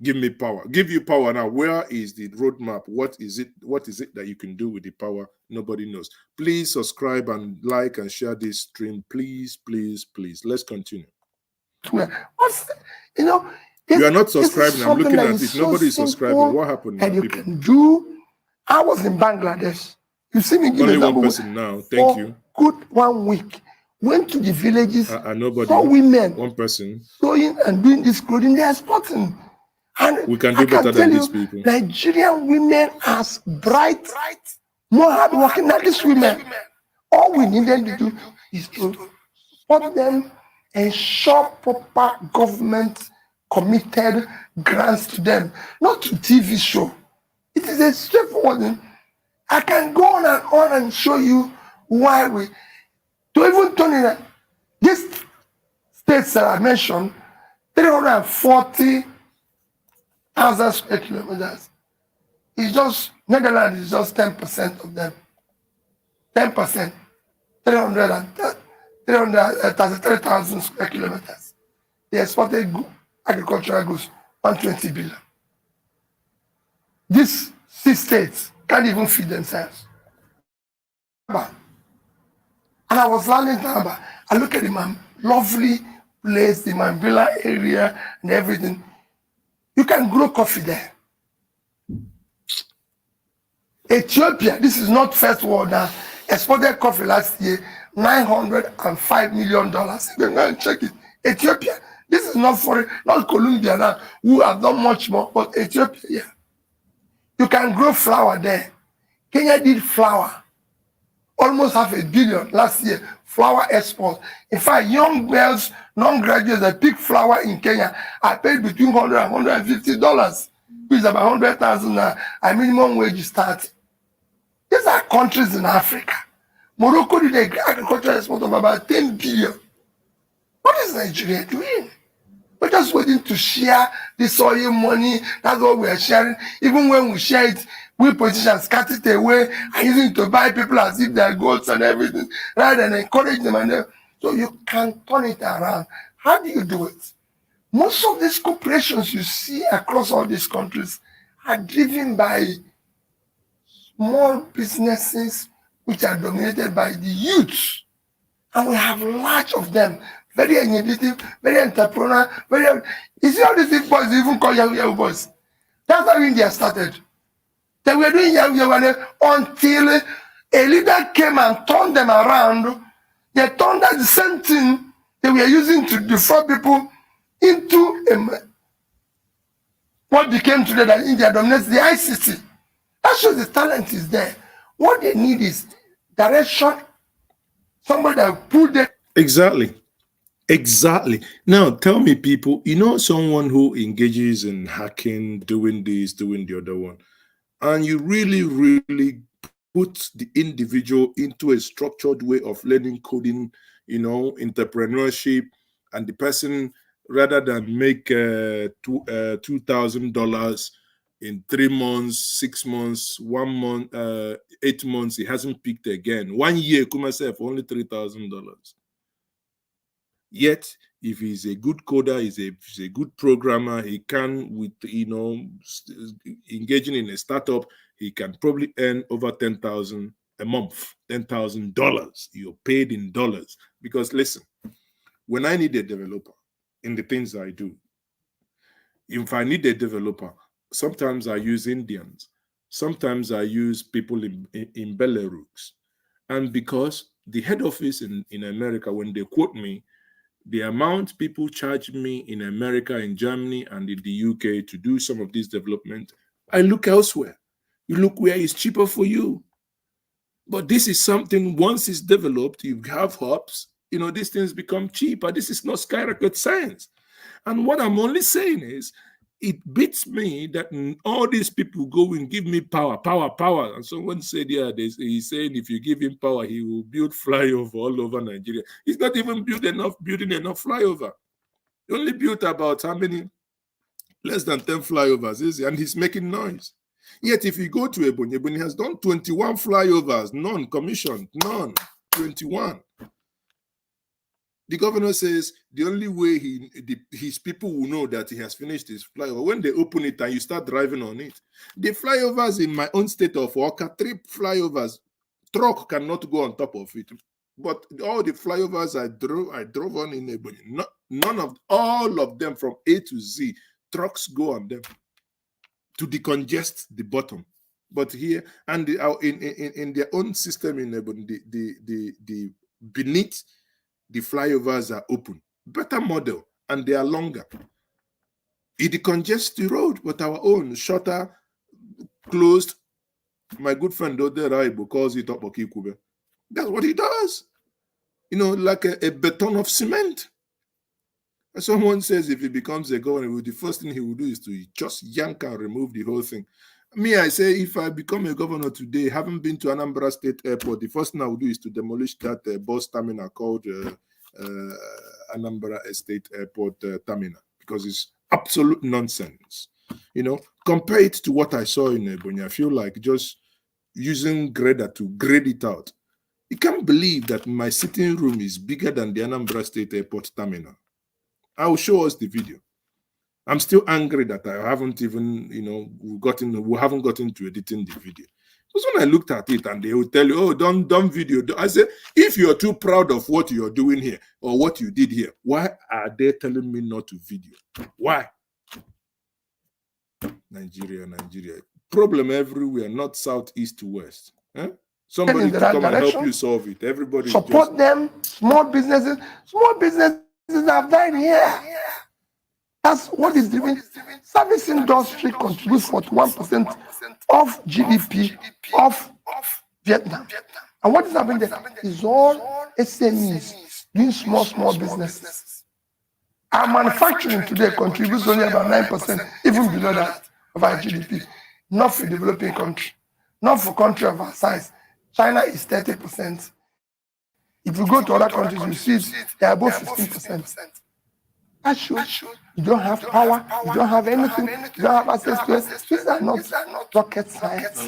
Give me power. Give you power. Now, where is the roadmap? What is it? What is it that you can do with the power? Nobody knows. Please subscribe and like and share this stream. Please, please, please. Let's continue. You are not subscribing. I'm looking at it. Nobody is subscribing. What happened? And you can do. I was in Bangladesh. You see me give only one person now. Thank you. Good 1 week. Went to the villages. Nobody. Saw women. One person. Sewing and doing this clothing. They are sporting. And we can do better than these people. Nigerian women are bright, more hardworking than these women. All we need them to do is to support them, ensure proper government committed grants to them, not to TV show. It is a straightforward thing. I can go on and show you why to even turn in these states that I mentioned, 340,000 square kilometers. It's just, Netherlands is just 10% of them. 10%, 333,000 square kilometers. They exported agricultural goods, 120 billion. These 6 states can't even feed themselves. And I was landing in Aba. I look at the lovely place, the Mambila area and everything. You can grow coffee there. Ethiopia, this is not first world now, exported coffee last year, $905 million. You can go and check it. Ethiopia, this is not foreign, not Colombia now, who have done much more, but Ethiopia, yeah. You can grow flour there. Kenya did flour, almost $500 million last year, flour export. In fact, young girls, non-graduates that pick flour in Kenya are paid between $100 and $150, which is about 100,000 now. A minimum wage start. These are countries in Africa. Morocco did an agricultural export of about 10 billion. What is Nigeria doing? We're just waiting to share this oil money. That's what we're sharing. Even when we share it, we politicians cut it away and using it to buy people as if they're goats and everything, rather than encourage them. So you can turn it around. How do you do it? Most of these corporations you see across all these countries are driven by small businesses which are dominated by the youth. And we have large of them. Very innovative, very entrepreneurial, you see all these big boys, even call Yahoo boys. That's how India started. They were doing Yahoo until A leader came and turned them around. They turned that the same thing they were using to defraud people into what became today that India dominates the ICT. That shows the talent is there. What they need is direction, somebody that pull them. Exactly. Exactly. Now, tell me, people, you know someone who engages in hacking, doing this, doing the other one, and you really, really put the individual into a structured way of learning coding, you know, entrepreneurship, and the person, rather than make $2,000 in 3 months, 6 months, 1 month, 8 months, he hasn't picked again. 1 year, come myself, only $3,000. Yet, if he's a good coder, he's a good programmer, he can, with, you know, engaging in a startup, he can probably earn over $10,000 a month, $10,000. You're paid in dollars. Because listen, when I need a developer in the things I do, if I need a developer, sometimes I use Indians, sometimes I use people in Belarus. And because the head office in America, when they quote me, the amount people charge me in America, in Germany, and in the UK to do some of this development, I look elsewhere. You look where it's cheaper for you. But this is something, once it's developed, you have hubs, you know, these things become cheaper. This is not skyrocket science. And what I'm only saying is, it beats me that all these people go and give me power. And someone said, yeah, he's saying if you give him power, he will build flyover all over Nigeria. He's not even building enough flyover. He only built about how many? Less than 10 flyovers, and he's making noise. Yet if you go to Ebonyi has done 21 flyovers, none commissioned, none, 21. The governor says the only way his people will know that he has finished his flyover when they open it and you start driving on it. The flyovers in my own state of Oka, 3 flyovers, truck cannot go on top of it. But all the flyovers I drove on in Ebonyi, all of them from A to Z, trucks go on them to decongest the bottom. But here, and in their own system in Ebonyi, the beneath the flyovers are open. Better model, and they are longer. It decongests the road, but our own shorter, closed. My good friend Oderaibo calls it Okikube. That's what he does. You know, like a beton of cement. And someone says if he becomes a governor, the first thing he will do is to just yank and remove the whole thing. Me, I say, if I become a governor today, haven't been to Anambra State Airport, the first thing I will do is to demolish that bus terminal called Anambra State Airport terminal, because it's absolute nonsense. You know, compare it to what I saw in Ebonyi. I feel like just using grader to grade it out. You can't believe that my sitting room is bigger than the Anambra State Airport terminal. I will show us the video. I'm still angry that I haven't even, you know, we haven't gotten to editing the video. Because when I looked at it and they will tell you, oh, don't video. I said, if you're too proud of what you're doing here or what you did here, why are they telling me not to video? Why? Nigeria. Problem everywhere, not south, east to west. Eh? Somebody to come and help you solve it. Everybody support them. Small businesses have died here. That's what is doing. Service industry contributes 41% of GDP of Vietnam. And what is happening there is all SMEs doing small businesses. Our manufacturing today contributes only about 9%, even below that of our GDP. Not for developing country, not for country of our size. China is 30%. If you go to other countries, you see they are above 15%. That shows you don't have power, you don't have anything, you don't have access to it. These are not rocket science.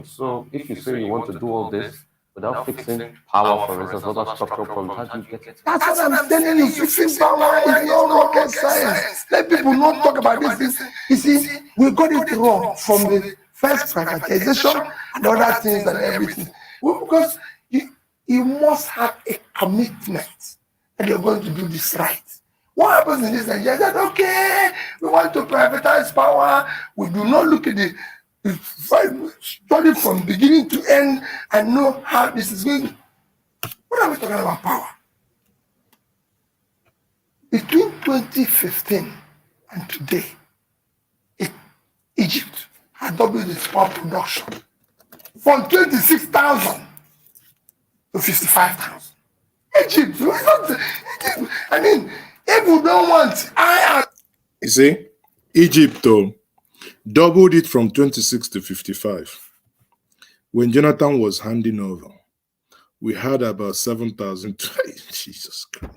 So if you say you want to do all this without fixing power, for instance, other structural problems, how do you get it? That's what I'm telling you. Fixing power is not rocket science. Let people not talk about this. You see, we got it wrong from the first privatization and other things and everything. Well, because you must have a commitment that you're going to do this right. What happens in this Nigeria? That okay, we want to privatize power. We do not look at the study from beginning to end and know how this is going. What are we talking about power? Between 2015 and today, Egypt had doubled its power production from 26,000 to 55,000. Egypt, I mean, if we don't want, You see, Egypt doubled it from 26 to 55. When Jonathan was handing over, we had about 7,000. Jesus Christ.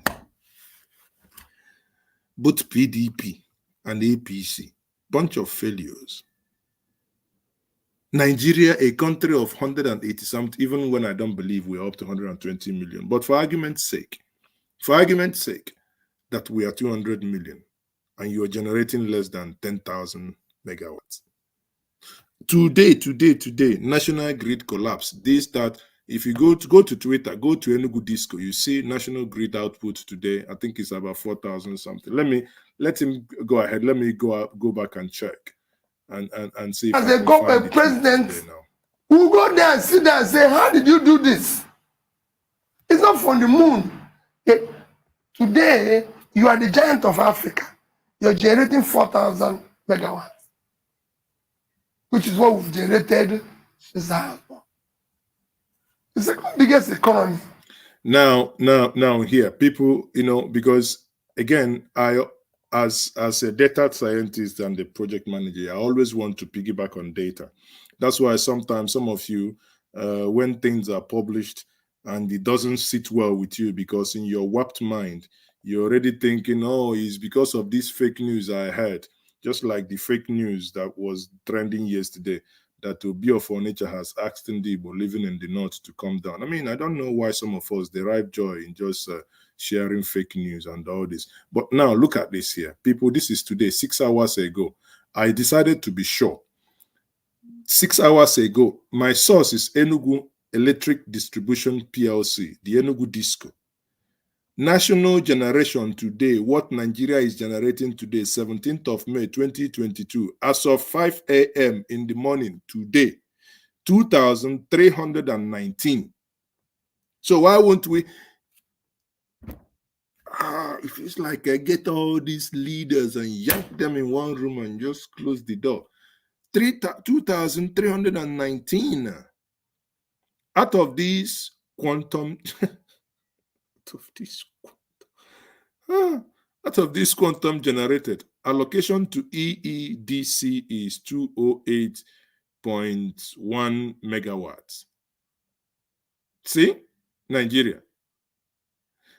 Both PDP and APC, bunch of failures. Nigeria, a country of 180 something, even when I don't believe we're up to 120 million. But for argument's sake, that we are 200 million and you are generating less than 10,000 megawatts. Today, national grid collapse. This, that, if you go to Twitter, go to Enugu Disco, you see national grid output today. I think it's about 4,000 something. Let him go ahead. Let me go back and check and see. As a president, who go there and sit there and say, "How did you do this?" It's not from the moon. Today, you are the giant of Africa. You're generating 4,000 megawatts, which is what we've generated since the house. It's the biggest economy. Now here, people, because again, I, as a data scientist and the project manager, I always want to piggyback on data. That's why sometimes some of you, when things are published and it doesn't sit well with you, because in your warped mind, you're already thinking, oh, it's because of this fake news I heard. Just like the fake news that was trending yesterday, that Obi of Nature has asked Ndibo living in the north to come down. I mean, I don't know why some of us derive joy in just sharing fake news and all this. But now look at this here. People, this is today, 6 hours ago. I decided to be sure. 6 hours ago, my source is Enugu Electric Distribution PLC, the Enugu Disco. National generation today, what Nigeria is generating today, 17th of May, 2022, as of 5 a.m. in the morning today, 2,319. So why won't we? It feels like I get all these leaders and yank them in one room and just close the door. 2,319. Out of these quantum... out of this quantum generated, allocation to EEDC is 208.1 megawatts. See, Nigeria.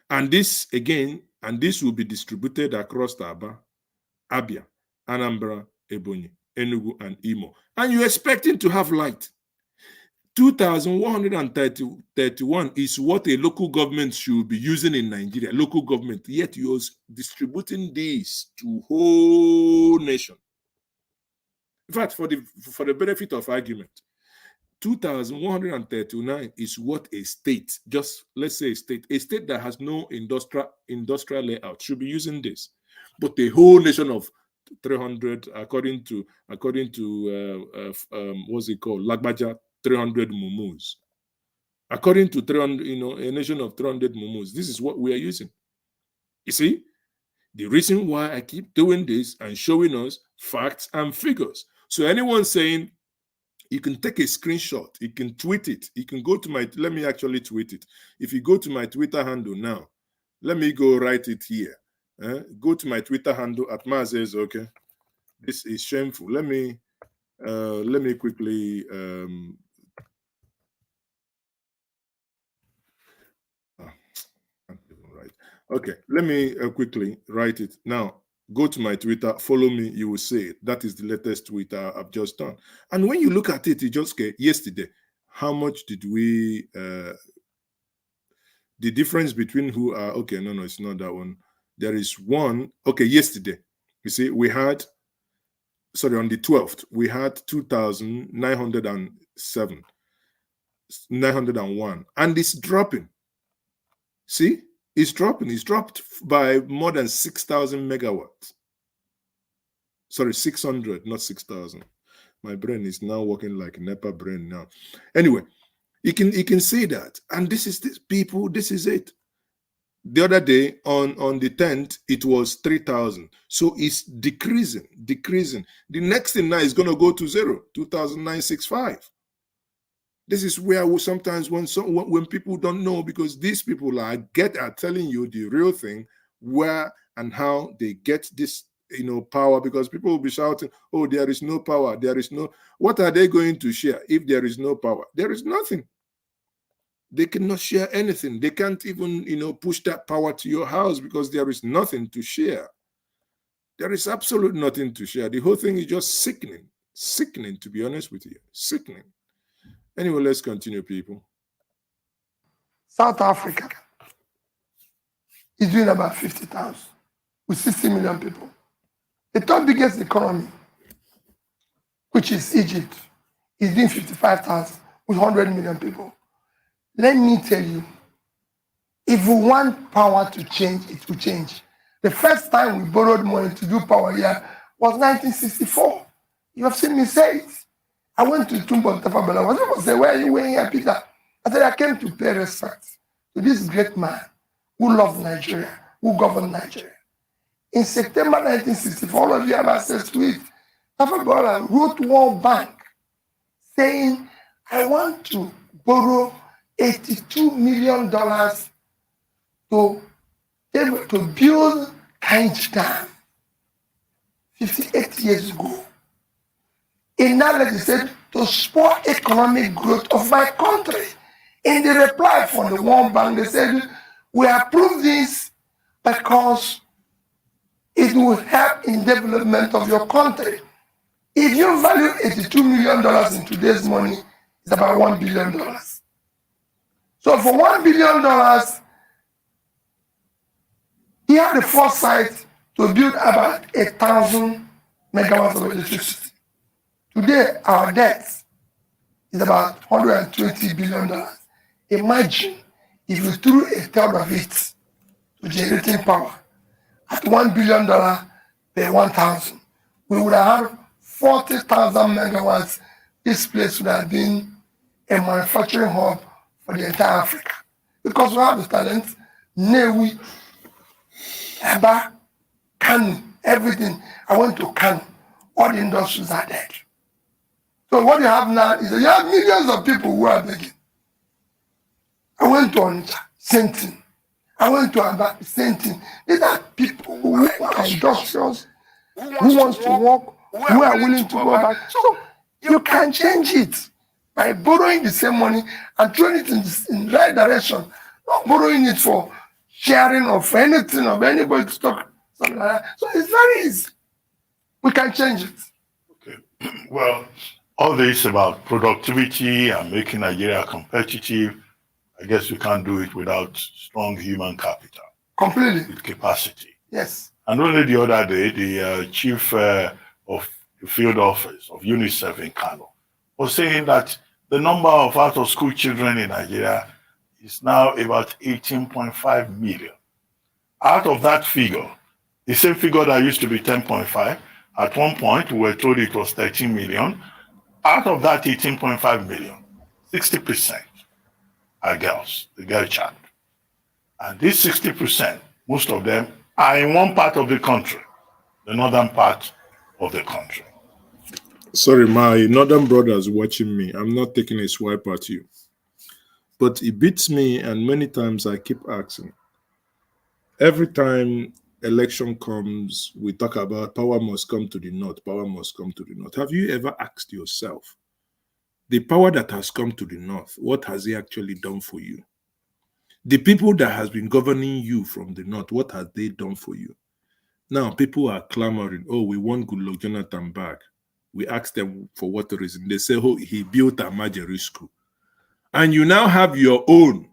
And this again, will be distributed across Aba, Abia, Anambra, Ebonyi, Enugu, and Imo. And you're expecting to have light. 2,131 is what a local government should be using in Nigeria, local government, yet you're distributing this to whole nation. In fact, for the benefit of argument, 2,139 is what a state, just let's say a state that has no industrial layout should be using this. But the whole nation of 300, according to what's it called, Lagbaja, 300 mumus. According to 300, a nation of 300 mumus, this is what we are using. You see, the reason why I keep doing this and showing us facts and figures. So anyone saying, you can take a screenshot, you can tweet it, you can go to let me actually tweet it. If you go to my Twitter handle now, let me go write it here. Go to my Twitter handle at Mazes, okay? This is shameful. Let me quickly okay, let me quickly write it. Now, go to my Twitter, follow me, you will see it. That is the latest tweet I've just done. And when you look at it, you just get yesterday, how much did we, the difference between who are, okay, no, it's not that one. There is one, okay, yesterday, you see, we had, sorry, on the 12th, we had 2,907, 901, and it's dropping. See? It's dropping. It's dropped by more than 6,000 megawatts. Sorry, 600, not 6,000. My brain is now working like NEPA brain now. Anyway, you can see that. And this is this people, this is it. The other day on the 10th, it was 3,000. So it's decreasing. The next thing now is going to go to zero, 2,965. This is where sometimes when people don't know, because these people are telling you the real thing, where and how they get this power, because people will be shouting, oh, there is no power, there is no. What are they going to share if there is no power? There is nothing. They cannot share anything. They can't even push that power to your house, because there is nothing to share. There is absolute nothing to share. The whole thing is just sickening, to be honest with you. Sickening. Anyway, let's continue, people. South Africa is doing about 50,000 with 60 million people. The third biggest economy, which is Egypt, is doing 55,000 with 100 million people. Let me tell you, if we want power to change, it will change. The first time we borrowed money to do power here was 1964. You have seen me say it. I went to Tumbo Tafabela. I was going to say, where are you going here, Peter? I said, I came to pay respect to this great man who loved Nigeria, who governed Nigeria. In September 1964, all of you have access to it. Tafabela wrote World Bank saying, I want to borrow $82 million to build Kainji Dam 58 years ago. In that he said, to spur economic growth of my country. In the reply from the World Bank, they said, we approve this because it will help in development of your country. If you value $82 million in today's money, it's about $1 billion. So for $1 billion, he had the foresight to build about 1,000 megawatts of electricity. Today, our debt is about $120 billion. Imagine if you threw a third of it to generating power at $1 billion per 1,000. We would have 40,000 megawatts. This place would have been a manufacturing hub for the entire Africa. Because we have the talent, Newi, Eba, Kanu, everything. I went to Kanu. All the industries are dead. So what you have now is that you have millions of people who are begging. I went to Onitsha, same thing. I went to Aba, same thing. These are people who are industrious, who wants to work, who are willing to go back. So you can change it by borrowing the same money and throwing it in the right direction. Not borrowing it for sharing or for anything of anybody to talk, something like that. So it's very easy. We can change it. Okay. Well, all this about productivity and making Nigeria competitive, I guess we can't do it without strong human capital. Completely. With capacity. Yes. And only the other day, the chief of the field office of UNICEF in Kano was saying that the number of out-of-school children in Nigeria is now about 18.5 million. Out of that figure, the same figure that used to be 10.5, at one point we were told it was 13 million. Out of that 18.5 million, 60% are girls, the girl child. And these 60%, most of them are in one part of the country, the northern part of the country. Sorry, my northern brothers watching me. I'm not taking a swipe at you. But it beats me, and many times I keep asking. Every time election comes, we talk about power must come to the north, power must come to the north. Have you ever asked yourself, the power that has come to the north, what has it actually done for you? The people that has been governing you from the north, what have they done for you? Now, people are clamoring, oh, we want Goodluck Jonathan back. We ask them for what reason. They say, oh, he built a Majori school. And you now have your own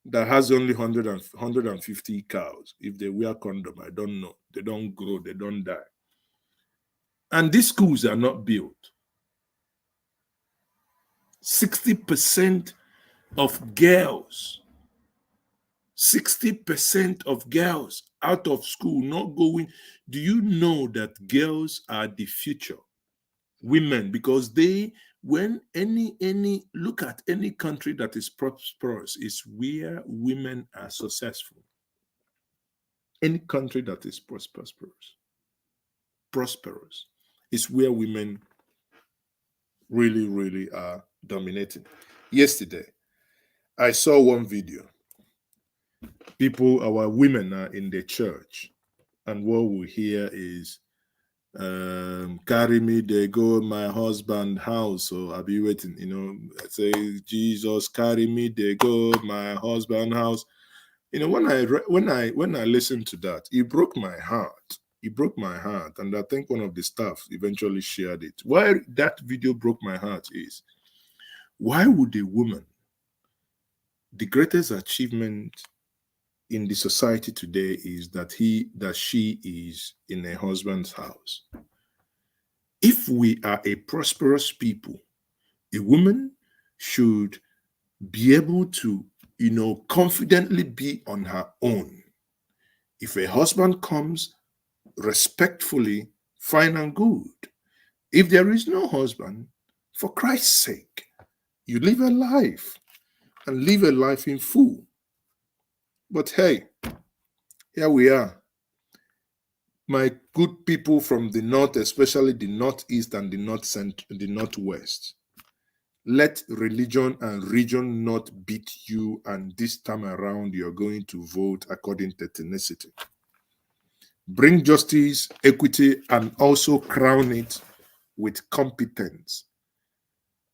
that has only 150 cows. If they wear condom, I don't know. They don't grow, they don't die. And these schools are not built. 60% of girls, 60% of girls out of school, not going. Do you know that girls are the future? women, because they, when any look at any country that is prosperous, is where women are successful. Any country that is prosperous is where women really are dominating. Yesterday, I saw one video. Our women are in the church, and what we hear is, carry me, they go my husband house. So I'll be waiting, say, Jesus, carry me, they go my husband house. When I listened to that, it broke my heart. It broke my heart, and I think one of the staff eventually shared it. Why that video broke my heart is, why would a woman, the greatest achievement in the society today is that she is in a husband's house. If we are a prosperous people, a woman should be able to, confidently be on her own. If a husband comes, respectfully, fine and good. If there is no husband, for Christ's sake, you live a life, and live a life in full. But hey, here we are. My good people from the north, especially the northeast and the northwest. Let religion and region not beat you, and this time around you're going to vote according to ethnicity. Bring justice, equity, and also crown it with competence.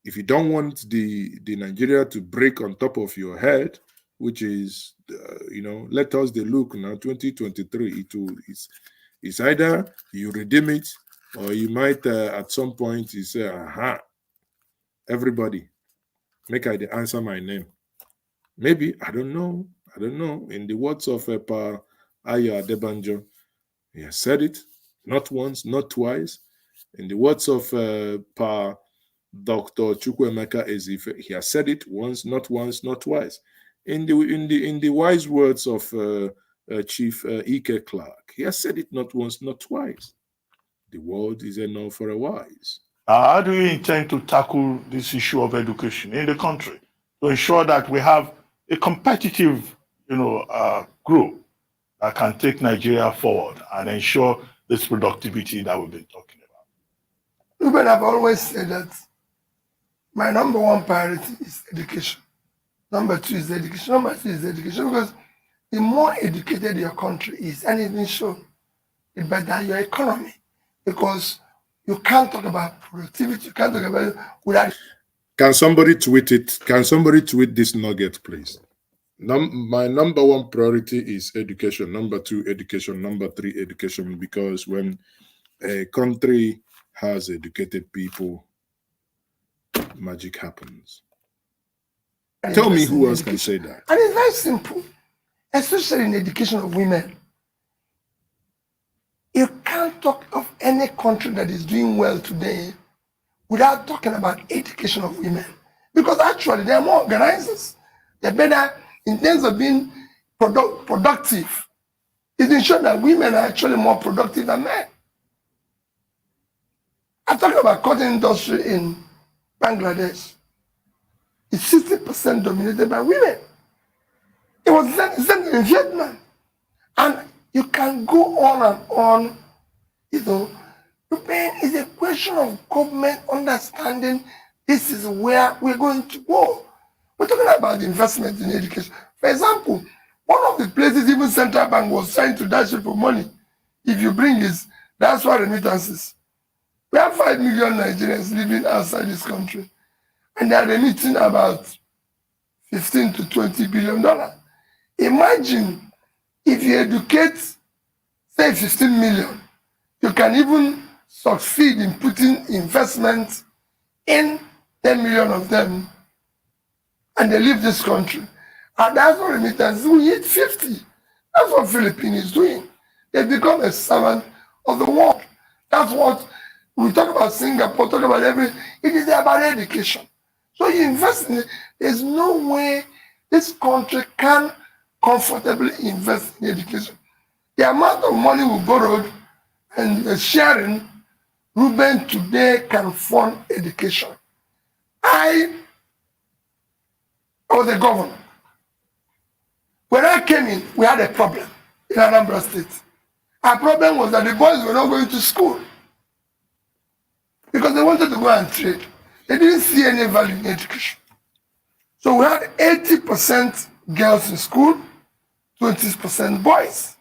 If you don't want the Nigeria to break on top of your head, which is, let us look now, 2023, it's either you redeem it, or you might at some point you say, aha, everybody, make I answer my name. Maybe, I don't know. In the words of Pa Ayo Adebanjo, he has said it, not once, not twice. In the words of Pa Dr. Chukwuemeka Ezife, he has said it once, not twice. In the wise words of Chief Ike Clark, he has said it not once, not twice. The world is enough for a wise. How do you intend to tackle this issue of education in the country to ensure that we have a competitive, group that can take Nigeria forward and ensure this productivity that we've been talking about? Women have always said that my number one priority is education. Number two is education. Number three is education, because the more educated your country is, and it's been shown, the better your economy. Because you can't talk about productivity, you can't talk about it without. Can somebody tweet it? Can somebody tweet this nugget, please? My number one priority is education. Number two, education. Number three, education. Because when a country has educated people, magic happens. Tell me who else can say that. And it's very simple, especially in education of women. You can't talk of any country that is doing well today without talking about education of women. Because actually, they are more organizers. They're better in terms of being productive. It's been shown that women are actually more productive than men. I'm talking about cotton industry in Bangladesh. It's 60% dominated by women. It was the same in Vietnam. And you can go on and on, It's a question of government understanding this is where we're going to go. We're talking about investment in education. For example, one of the places even Central Bank was trying to dash people money, if you bring is, that's why remittances. We have 5 million Nigerians living outside this country, and they are remitting about $15 to $20 billion. Imagine if you educate, say, 15 million, you can even succeed in putting investment in 10 million of them, and they leave this country. And that's what remittances, we hit 50. That's what Philippines is doing. They become a servant of the world. That's what we talk about Singapore, talk about everything. It is about education. So you invest in it. There's no way this country can comfortably invest in education. The amount of money we borrowed and sharing Ruben today can fund education. I was a governor. When I came in, we had a problem in Anambra State. Our problem was that the boys were not going to school because they wanted to go and trade. They didn't see any value in education. So we had 80% girls in school, 20% boys.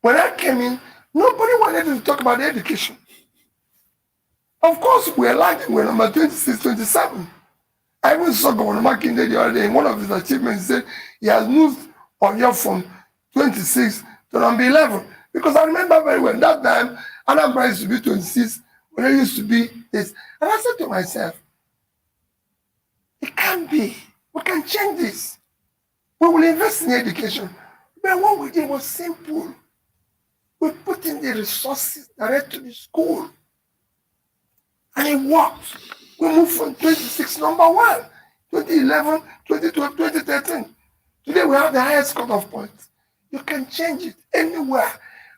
When I came in, nobody wanted to talk about education. Of course, we were lagging. We were number 26, 27. I even saw Governor Makinde the other day. In one of his achievements, he said he has moved Oyo from 26 to number 11. Because I remember very well, that time, Anambra used to be 26, when I used to be this. And I said to myself, it can't be. We can change this. We will invest in education. But what we did was simple. We put in the resources direct to the school. And it worked. We moved from 26 number 1, 2011, 2012, 2013. Today we have the highest cutoff point. You can change it anywhere.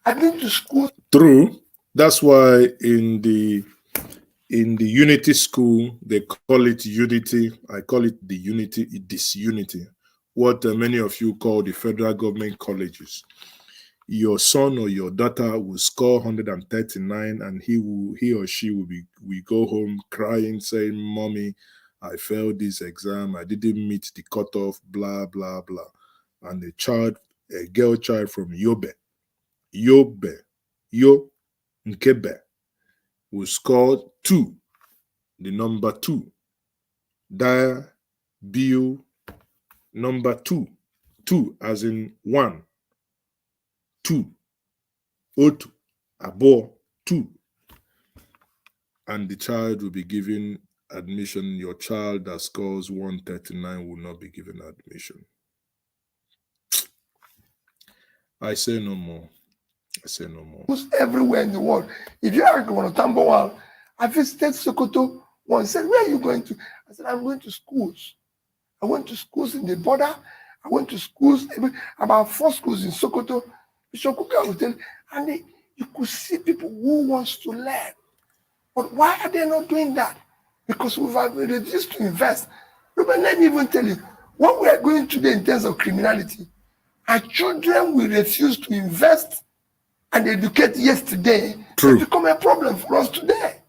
I've been to school. True. That's why in the unity school, they call it unity. I call it the unity, disunity. What many of you call the federal government colleges. Your son or your daughter will score 139 and he or she will go home crying, saying, "Mommy, I failed this exam. I didn't meet the cutoff, blah, blah, blah." And a girl child from Yobe, Nkebe, will score 2, the number 2. Dia, Biu, number 2. 2 as in 1. 2. Otu, Abo, 2. And the child will be given admission. Your child that scores 139 will not be given admission. I say no more. I say no more. Everywhere in the world. If you are going to Tambowal, I visited Sokoto once. Said, "Where are you going to?" I said, "I'm going to schools. I went to schools in the border. I went to schools, about 4 schools in Sokoto. Bishop Kuka would tell, and you could see people who wants to learn. But why are they not doing that? Because we've reduced to invest. But let me even tell you, what we are going today in terms of criminality, our children will refuse to invest and educate yesterday. True. It become a problem for us today.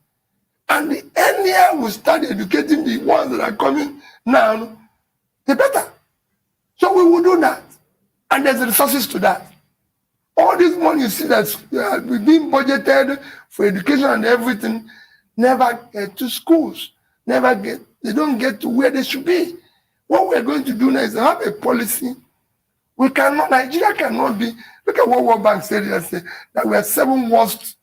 And the earlier we start educating the ones that are coming now, the better. So we will do that. And there's resources to that. All this money you see that's being budgeted for education and everything never get to schools. They don't get to where they should be. What we're going to do now is have a policy. Nigeria cannot be, look at what World Bank said yesterday, that we are 7th worst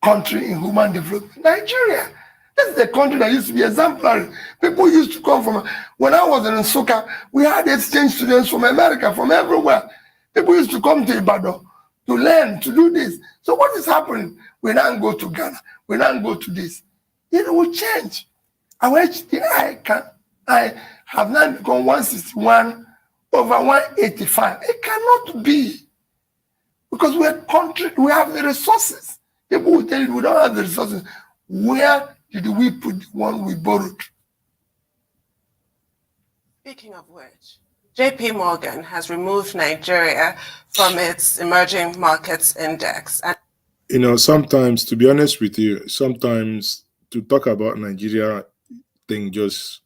country in human development. Nigeria. This is a country that used to be exemplary. People used to come from, when I was in Nsukka, we had exchange students from America, from everywhere. People used to come to Ibadan to learn, to do this. So what is happening? We now go to Ghana. We now go to this. It will change. Our HDI I have now become 161 over 185. It cannot be. Because we're a country, we have the resources. People will tell you we don't have the resources. Where did we put the one we borrowed? Speaking of which, JP Morgan has removed Nigeria from its emerging markets index. And sometimes, to be honest with you, sometimes to talk about Nigeria thing just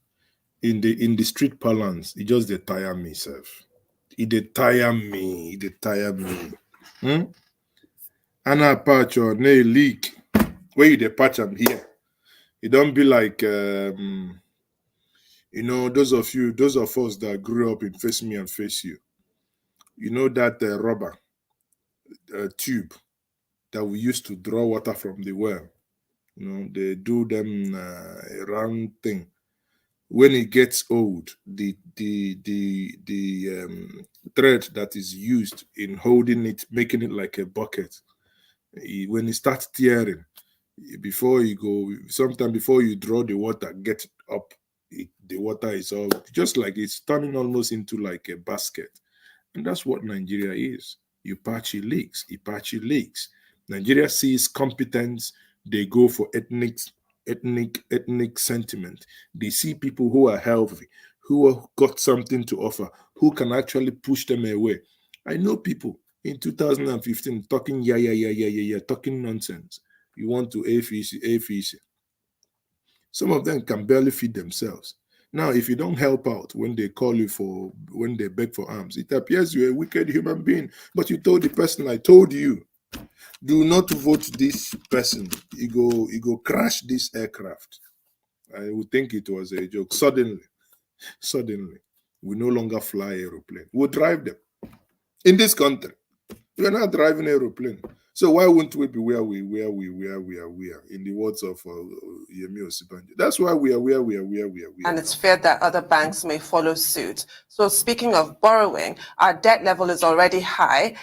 in the street parlance, it just dey tire me, self. It dey tire me. Anna patch or nail leak. Where you dey patch am here? It don't be like those of us that grew up in Face Me and Face You. You know that rubber tube that we used to draw water from the well. They do them a round thing. When it gets old, the thread that is used in holding it, making it like a bucket, when it starts tearing, before you draw the water, get up, the water is all just like it's turning almost into like a basket. And that's what Nigeria is. You patch it leaks. Nigeria sees competence, they go for ethnic sentiment. They see people who are healthy, who have got something to offer, who can actually push them away. I know people in 2015 talking talking nonsense. You want to AFEC. Some of them can barely feed themselves. Now, if you don't help out when they call you when they beg for alms, it appears you're a wicked human being. But you told the person, I told you, do not vote this person. He go crash this aircraft. I would think it was a joke. Suddenly, we no longer fly aeroplane. We'll drive them. In this country, we are not driving aeroplane. So why wouldn't we be where we are? In the words of Yemi Osibanjo. That's why we are where we are. And it's feared that other banks may follow suit. So speaking of borrowing, our debt level is already high.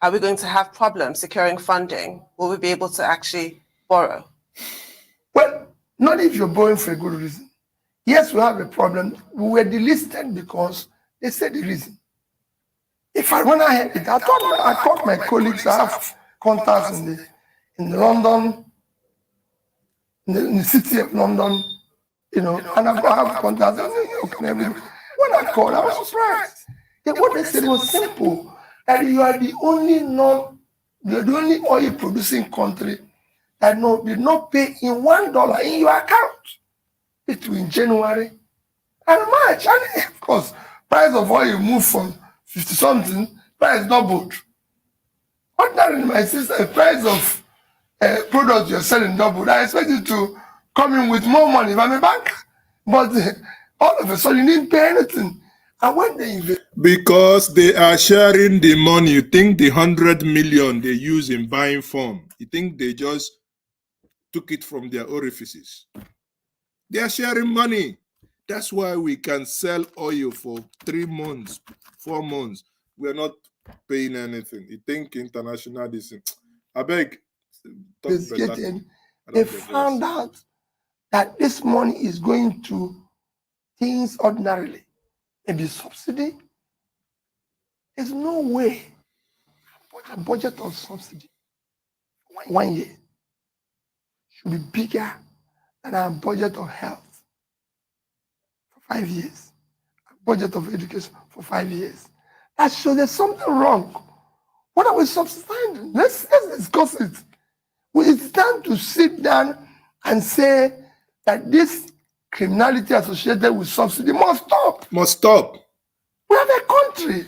Are we going to have problems securing funding? Will we be able to actually borrow? Well, not if you're borrowing for a good reason. Yes, we have a problem. We were delisted because they said the reason. If I went ahead, I thought my colleagues have contacts in London, in the city of London, and I have contacts in New York and everything. When I called, I was surprised. What they said was simple, that you are the only oil producing country that did not pay in $1 in your account between January and March. And of course, price of oil moved from 50 something, price doubled. Ordinarily, my sister, price of products you're selling doubled. I expect you to come in with more money if I'm a banker. But all of a sudden, you didn't pay anything. And when they invest, because they are sharing the money. You think the 100 million they use in buying form, you think they just took it from their orifices? They are sharing money. That's why we can sell oil for 3 months, 4 months. We're not paying anything. You think international this? I beg. They found out that this money is going to things ordinarily. Maybe subsidy. There's no way a budget of subsidy 1 year should be bigger than our budget of health for 5 years, a budget of education for 5 years. That shows there's something wrong. What are we subsidizing? Let's discuss it. It's time to sit down and say that this criminality associated with subsidy must stop. Must stop. We have a country.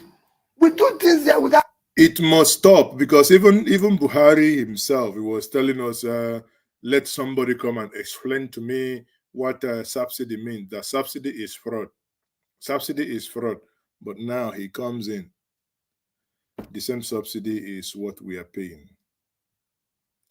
We do things there without. It must stop, because even Buhari himself, he was telling us, let somebody come and explain to me what subsidy means. That subsidy is fraud. Subsidy is fraud. But now he comes in. The same subsidy is what we are paying.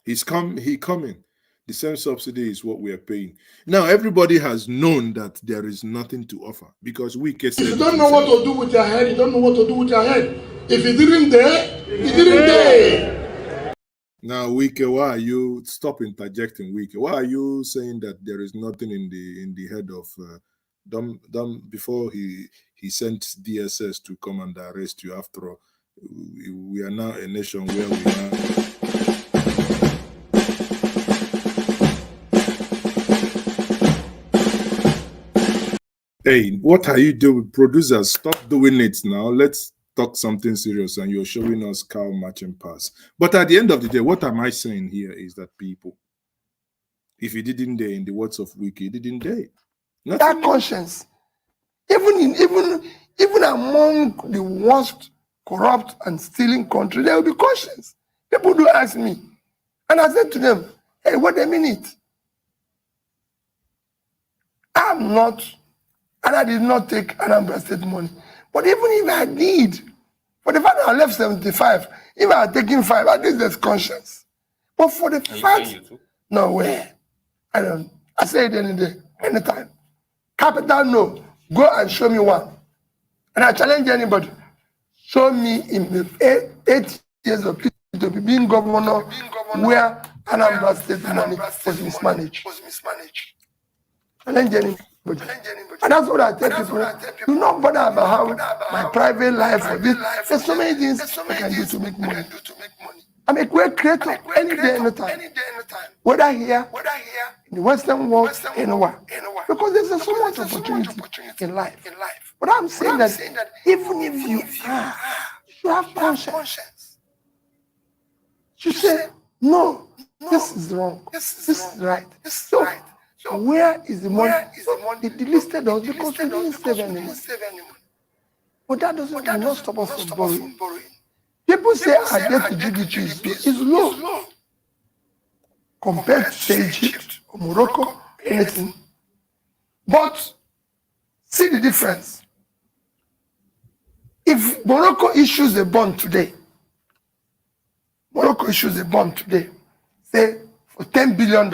He coming. The same subsidy is what we are paying. Now everybody has known that there is nothing to offer, because we can say, if you don't know what to do with your head, you don't know what to do with your head. If you didn't dare, you didn't dare. Now, Wike, why are you stop interjecting, Wike? Why are you saying that there is nothing in the head of Dom before he sent DSS to come and arrest you? After all, we are now a nation where we are. Hey, what are you doing? Producers, stop doing it now. Let's talk something serious, and you're showing us cow marching past. But at the end of the day, what am I saying here is that people, if you didn't dare, in the words of Wiki, didn't dare. That conscience, even among the worst corrupt and stealing country, there will be conscience. People do ask me, and I said to them, hey, wait a minute. I'm not, and I did not take Anambra State money. But even if I did, for the fact that I left 75, if I had taken 5, at least there's conscience. But for the fact, no way. I don't. I say it any day, anytime. Capital no. Go and show me one. And I challenge anybody. Show me in the 8 years of PDP being governor where Anambra State money was mismanaged. Challenge anybody. And that's what I tell people. Do not bother about how my private life or this. There's so many things I can do to make money. I'm a great creator any day, anytime. Whether here, in the Western world, anywhere. Because there's so much opportunity in life. But I'm saying that even if you are, you should have conscience. You say, no, this is wrong. This is right. So, where is the money? So they delisted us because we didn't save any money. But that doesn't not stop us from borrowing. People say our debt to GDP is low compared to, say, Egypt or Morocco, anything. But see the difference. If Morocco issues a bond today, say for $10 billion,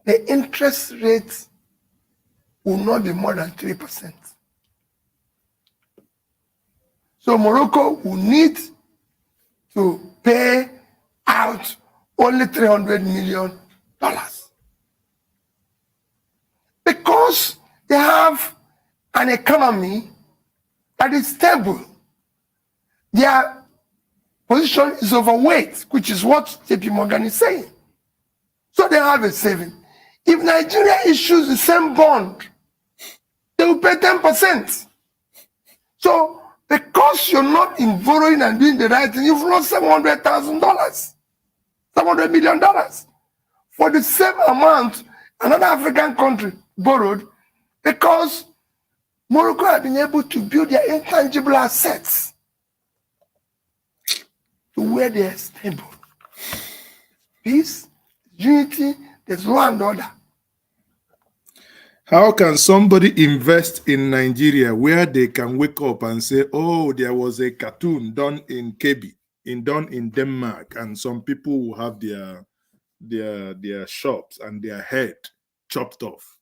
the interest rate will not be more than 3%. So Morocco will need to pay out only $300 million because they have an economy that is stable. Their position is overweight, which is what JP Morgan is saying. So they have a saving. If Nigeria issues the same bond, they will pay 10%. So because you're not in borrowing and doing the right thing, you've lost $700,000, $700 million. For the same amount, another African country borrowed because Morocco had been able to build their intangible assets to where they are stable. Peace, unity, there's law and order. How can somebody invest in Nigeria where they can wake up and say, oh, there was a cartoon done in Kebi, done in Denmark, and some people will have their shops and their head chopped off?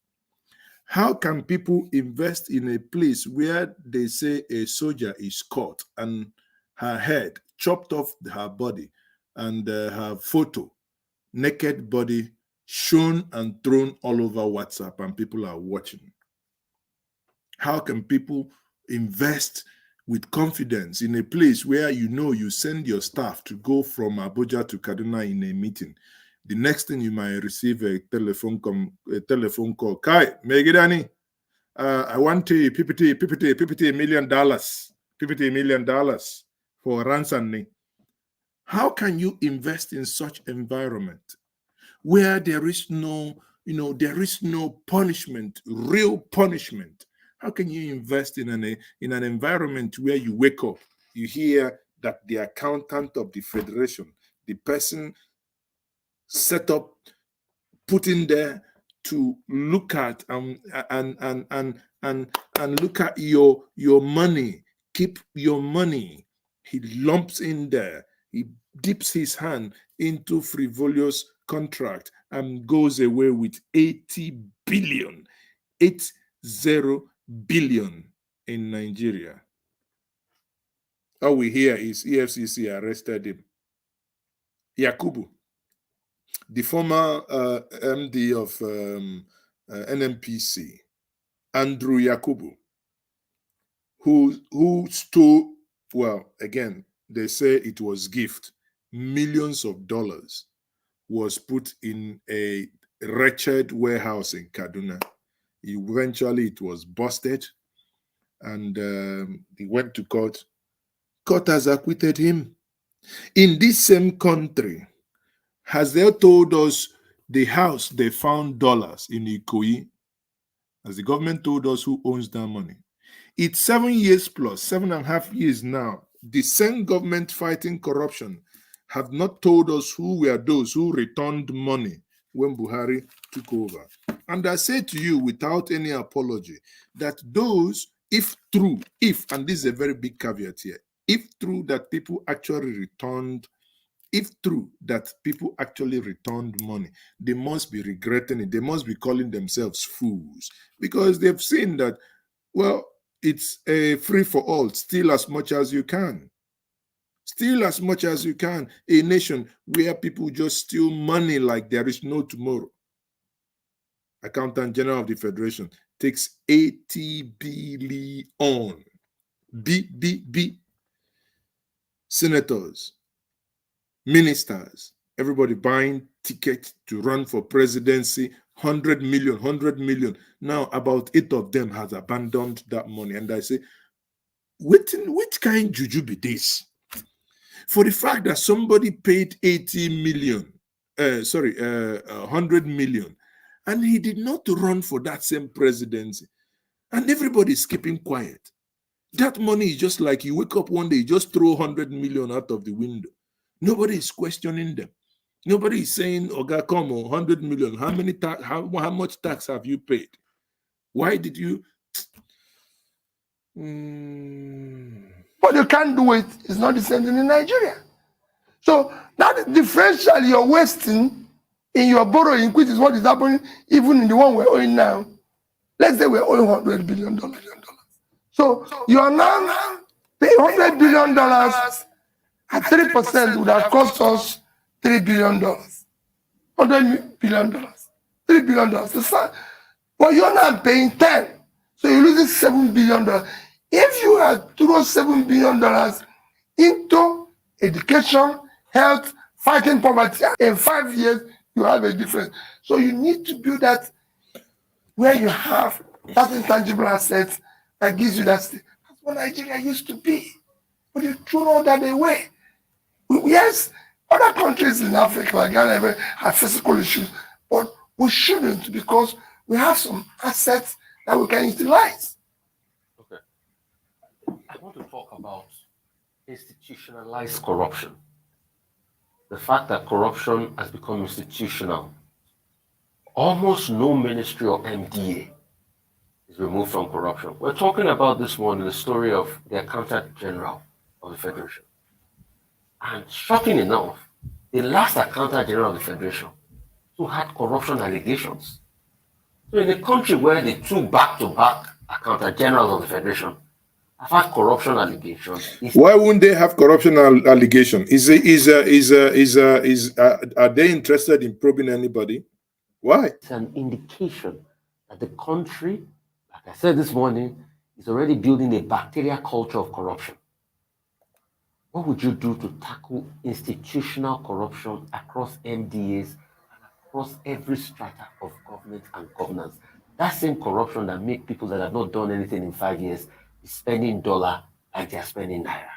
How can people invest in a place where they say a soldier is caught and her head chopped off her body and her photo, naked body, shown and thrown all over WhatsApp and people are watching? How can people invest with confidence in a place where you send your staff to go from Abuja to Kaduna in a meeting? The next thing you might receive a telephone call. Kai, Megidani, I want $50 million, $50 million for ransom. How can you invest in such environment where there is no, there is no punishment, real punishment? How can you invest in an environment where you wake up, you hear that the accountant of the federation, the person set up, put in there to look at and look at your money, keep your money, he lumps in there, he dips his hand into frivolous contract and goes away with 80 billion in Nigeria. All we hear is EFCC arrested him. Yakubu, the former MD of NMPC, Andrew Yakubu, who stole, well, again, they say it was gift, millions of dollars was put in a wretched warehouse in Kaduna. Eventually, it was busted, and he went to court. Court has acquitted him. In this same country, has they told us the house they found dollars in Ikoyi? Has the government told us who owns that money? It's 7 years plus, 7.5 years now. The same government fighting corruption have not told us who were those who returned money when Buhari took over. And I say to you without any apology that those, if true, and this is a very big caveat here, if true that people actually returned money, they must be regretting it. They must be calling themselves fools because they've seen that, well, it's a free for all. Steal as much as you can. Steal as much as you can. A nation where people just steal money like there is no tomorrow. Accountant General of the Federation takes 80 billion. B. Senators Ministers, everybody buying tickets to run for presidency, 100 million, 100 million. Now, about 8 of them has abandoned that money. And I say, which kind juju be this? For the fact that somebody paid 80 million, 100 million, and he did not run for that same presidency, and everybody is keeping quiet. That money is just like you wake up one day, you just throw 100 million out of the window. Nobody is questioning them. Nobody is saying, Oga, come on, 100 million. How many tax? How much tax have you paid? Why did you? But you can't do it. It's not the same thing in Nigeria. So that differential you're wasting in your borrowing, which is what is happening even in the one we're owing now. Let's say we're owing $100 billion. So you are now paying $100 billion at 3% would have cost us $3 billion. $100 billion. $3 billion. But you're not paying 10. So you're losing $7 billion. If you had thrown $7 billion into education, health, fighting poverty, in 5 years, you have a difference. So you need to build that where you have that intangible assets that gives you that state. That's what Nigeria used to be. But you threw all that away. Yes, other countries in Africa, like Ghana, have physical issues, but we shouldn't because we have some assets that we can utilize. Okay. I want to talk about institutionalized corruption. The fact that corruption has become institutional. Almost no ministry or MDA is removed from corruption. We're talking about this one in the story of the Accountant General of the Federation. And shocking enough, the last Accountant General of the Federation who had corruption allegations. So in a country where the two back-to-back Accountant Generals of the Federation have had corruption allegations, why wouldn't they have corruption allegation? Are they interested in probing anybody? Why? It's an indication that the country, like I said this morning, is already building a bacterial culture of corruption. What would you do to tackle institutional corruption across MDAs and across every strata of government and governance? That same corruption that makes people that have not done anything in 5 years be spending dollar like they are spending naira.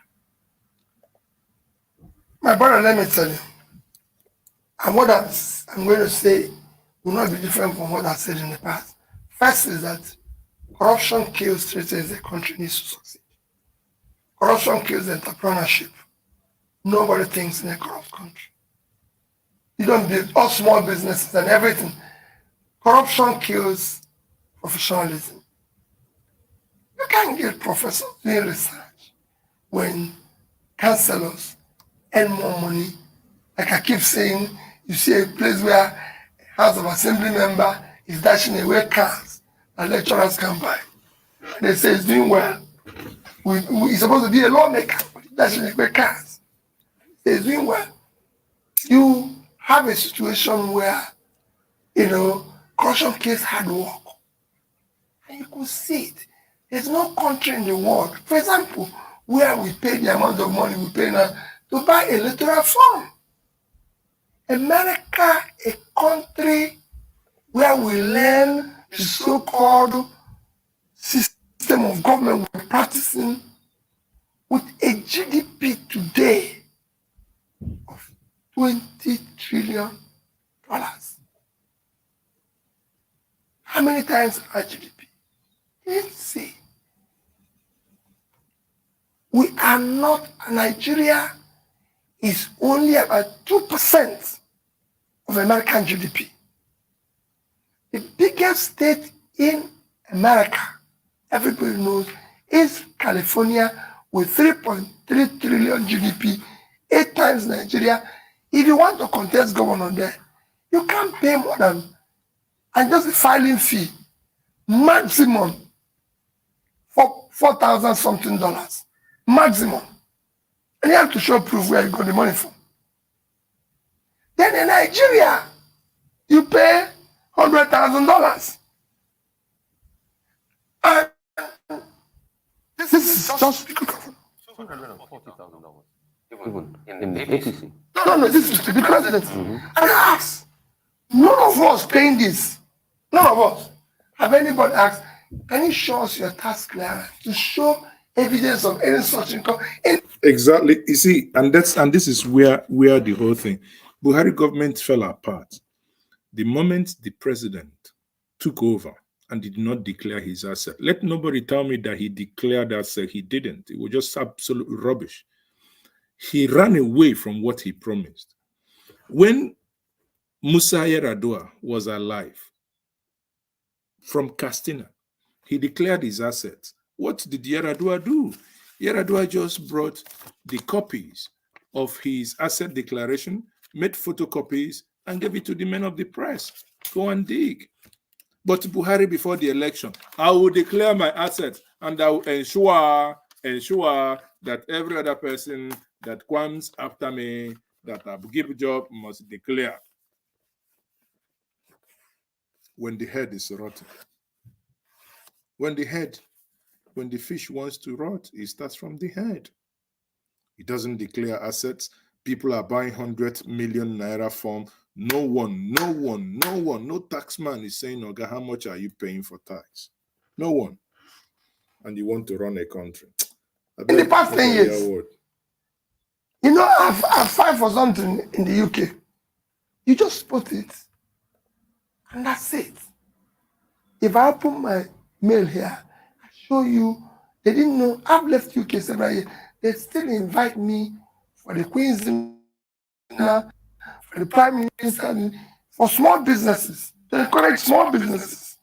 My brother, let me tell you, and what I'm going to say will not be different from what I said in the past. First is that corruption kills treaties the country needs to succeed. Corruption kills entrepreneurship. Nobody thinks in a corrupt country. You don't build all small businesses and everything. Corruption kills professionalism. You can't get professors doing research when councillors earn more money. Like I keep saying, you see a place where a House of Assembly member is dashing away cars that lecturers can buy. And they say he's doing well. He's supposed to be a lawmaker, but he's dashing away cars. He's doing well. You have a situation where, corruption kills hard work. And you could see it. There's no country in the world, for example, where we pay the amount of money we pay now to buy a electoral form. America, a country where we learn the so-called system of government we're practicing with a GDP today of $20 trillion. How many times our GDP? Let's see. We are not, Nigeria is only about 2% of American GDP. The biggest state in America, everybody knows, is California with 3.3 trillion GDP, 8 times Nigeria. If you want to contest governor there, you can't pay more than, and just the filing fee, maximum for $4,000 something, maximum. And you have to show proof where you got the money from. Then in Nigeria, you pay $100,000. And this is just $240,000. even in the APC. No, this is to the president. And I ask, none of us paying this. None of us. Have anybody asked, can you show us your tax clearance to show evidence of any such income? Exactly. You see, and this is where the whole thing. Buhari government fell apart. The moment the president took over and did not declare his asset. Let nobody tell me that he declared asset. He didn't. It was just absolute rubbish. He ran away from what he promised. When Musa Yar'Adua was alive, from Castina, he declared his assets. What did Yar'Adua do? Yar'Adua just brought the copies of his asset declaration, made photocopies, and gave it to the men of the press. Go and dig. But Buhari, before the election, I will declare my assets and I will ensure that every other person that comes after me that I give job must declare. When the head is rotten. When the fish wants to rot, it starts from the head. He doesn't declare assets. People are buying 100 million naira form. No taxman is saying, Oga, how much are you paying for tax? No one. And you want to run a country. In the past 10 years, you know, I've filed for something in the UK. You just put it, and that's it. If I open my mail here, I show you, they didn't know, I've left UK several years. They still invite me for the Queen's dinner, for the Prime Minister, for small businesses, to encourage small businesses.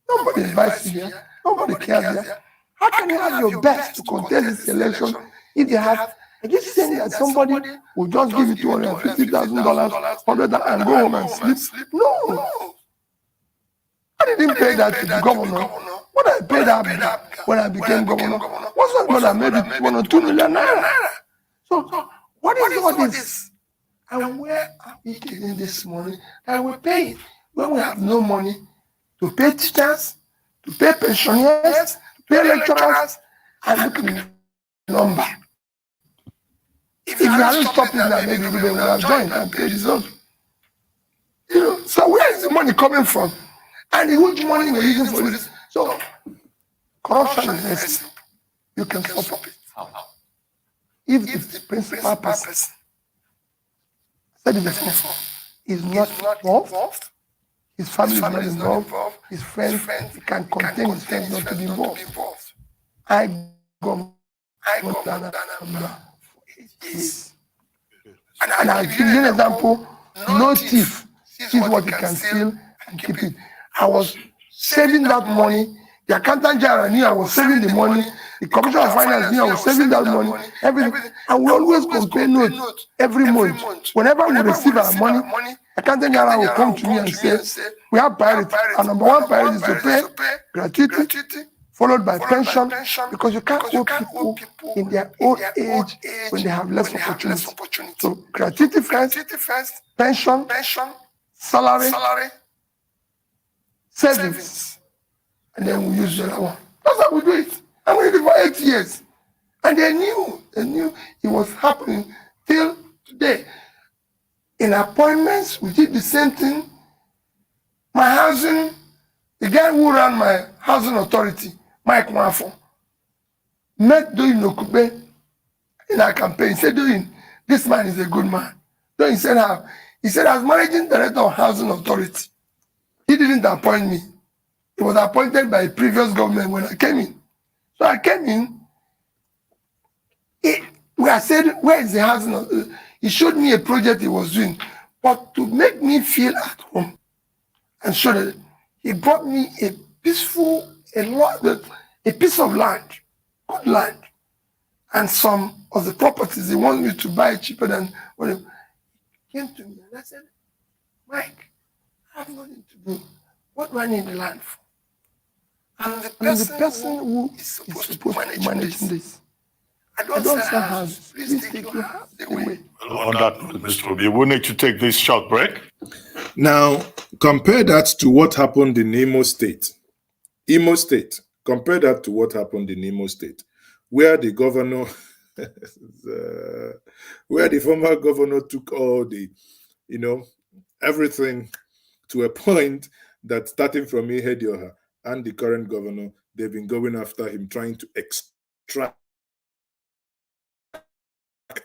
Nobody invites you here. Nobody cares here. How can you have your best to contest this election if you have, are you saying that somebody will just give you $250,000, $100,000 and go home and sleep? No. I didn't pay that to the governor. What I paid that when I became governor was not more than maybe 1 or 2 million naira. So what is all this? And where are we getting this money that we're paying when we have no money to pay teachers, to pay pensioners, to pay lecturers, and look at the number. If you hadn't stopped it now, maybe we would have joined and paid his own. You know, so where is the money coming from? And the huge money we're using for this. So corruption is next. You can stop it. If the principal person said it before is not involved, his family is not involved, his friends, he can contain his friends not to be involved. I go down for 8 years. And I'll give you an example. No thief sees what he can steal and keep it. I was saving that money. The accountant general knew I was saving the money. The commissioner of finance knew I was saving that money. Everything. And we always compare notes every month. Whenever we receive our money, accountant general will come to me and say, we have priority. Our number one priority is to pay gratuity, followed by pension, because you can't owe people in their old age when they have less opportunity. So gratuity first, pension, salary, savings, and then we use the other one. That's how we do it. And we did it for 8 years. And they knew it was happening till today. In appointments, we did the same thing. My housing, the guy who ran my housing authority, Mike Mwafo, met Doyin Okube in our campaign. He said, Doyin, this man is a good man. Doyin said, how? He said, as managing director of housing authority, he didn't appoint me. He was appointed by the previous government when I came in. So I came in. I said, where is the housing? He showed me a project he was doing. But to make me feel at home and show that he brought me a peaceful, a piece of land, good land, and some of the properties he wanted me to buy cheaper than whatever. He came to me and I said, Mike, I have nothing to do. What do I need the land for? And the person who is supposed to be managing this. I don't sell houses. Please take your house away. On that note, Mr. Obi, we need to take this short break. Now, compare that to what happened in Imo State. Imo State, compare that to what happened in Imo State, where the governor Where the former governor took all the, everything to a point that starting from Ihedioha and the current governor, they've been going after him, trying to extract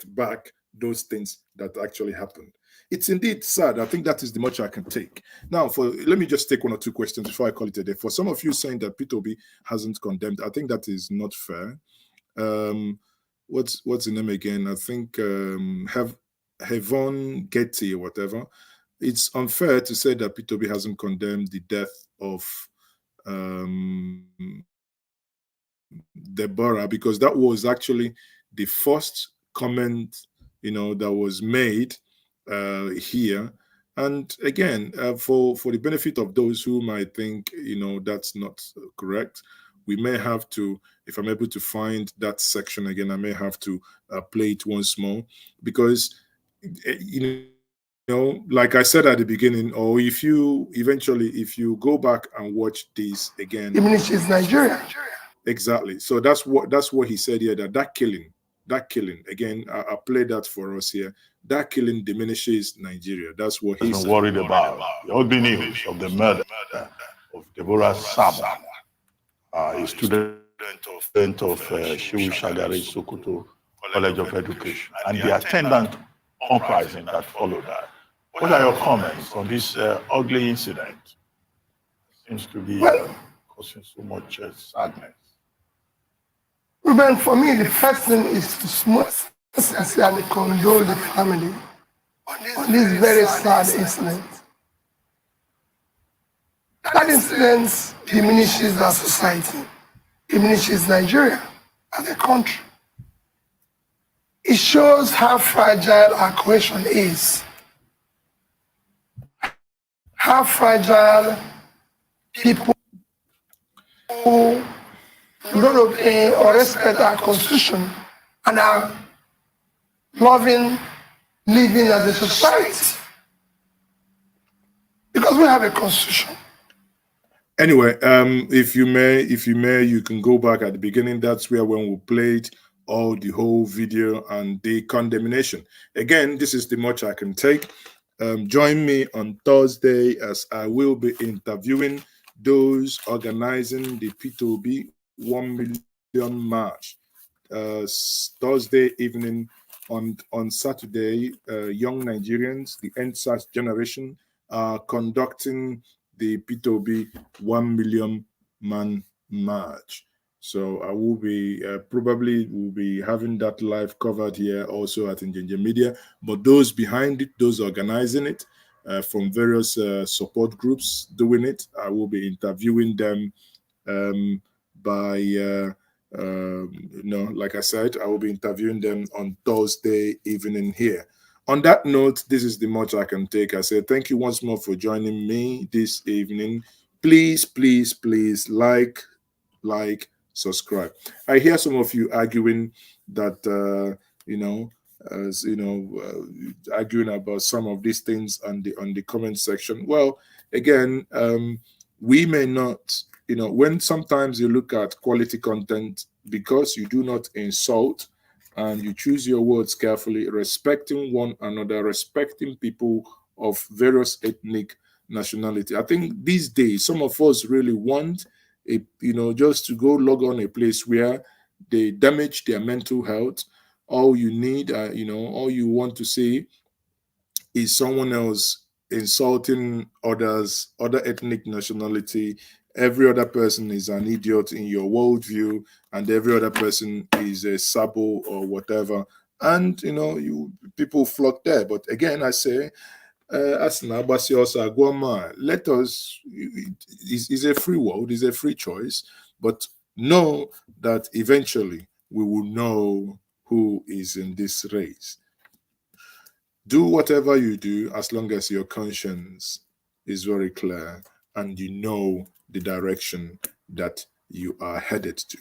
back those things that actually happened. It's indeed sad. I think that is the much I can take. Now, let me just take one or two questions before I call it a day. For some of you saying that P2B hasn't condemned, I think that is not fair. What's the name again? I think Hevon Getty or whatever. It's unfair to say that P2B hasn't condemned the death of Deborah, because that was actually the first comment that was made here. And again, for the benefit of those who might think that's not correct, we may have to, if I'm able to find that section again, I may have to play it once more, because like I said at the beginning, or if you go back and watch this again, diminishes Nigeria. Exactly. So that's what he said here, that killing again, I play that for us here. That killing diminishes Nigeria. That's what he's worried about. The ugly news of the murder of Deborah Saba, a student of Shehu Shagari Sokoto College of Education, and the attendant uprising that followed that. What are your comments on this ugly incident? Seems to be causing so much sadness. Ruben, for me, the first thing is to sincerely condole the family on this very sad incident. That incident diminishes our society, diminishes Nigeria as a country. It shows how fragile our cohesion is, how fragile people who don't obey or respect our constitution and are living as a society. Because we have a constitution. Anyway, if you may, you can go back at the beginning. That's where when we played the whole video and the condemnation. Again, this is the much I can take. Join me on Thursday as I will be interviewing those organizing the P2B 1 million march. Thursday evening. On Saturday, young Nigerians, the NSAS generation, are conducting the P2B 1 million man march. So I will be probably will be having that live covered here also at Injenje Media. But those behind it, those organizing it, from various support groups doing it, I will be interviewing them by like I said, I will be interviewing them on Thursday evening here. On that note, this is the much I can take. I say thank you once more for joining me this evening. Please, please, please like, subscribe. I hear some of you arguing that arguing about some of these things on the comment section. Well, again, we may not. When sometimes you look at quality content, because you do not insult and you choose your words carefully, respecting one another, respecting people of various ethnic nationality. I think these days, some of us really want just to go log on a place where they damage their mental health. All you need, all you want to see is someone else insulting other ethnic nationality. Every other person is an idiot in your worldview, and every other person is a sabo or whatever. And people flock there. But again, I say, let us. It's a free world. It's a free choice. But know that eventually we will know who is in this race. Do whatever you do as long as your conscience is very clear and you know the direction that you are headed to.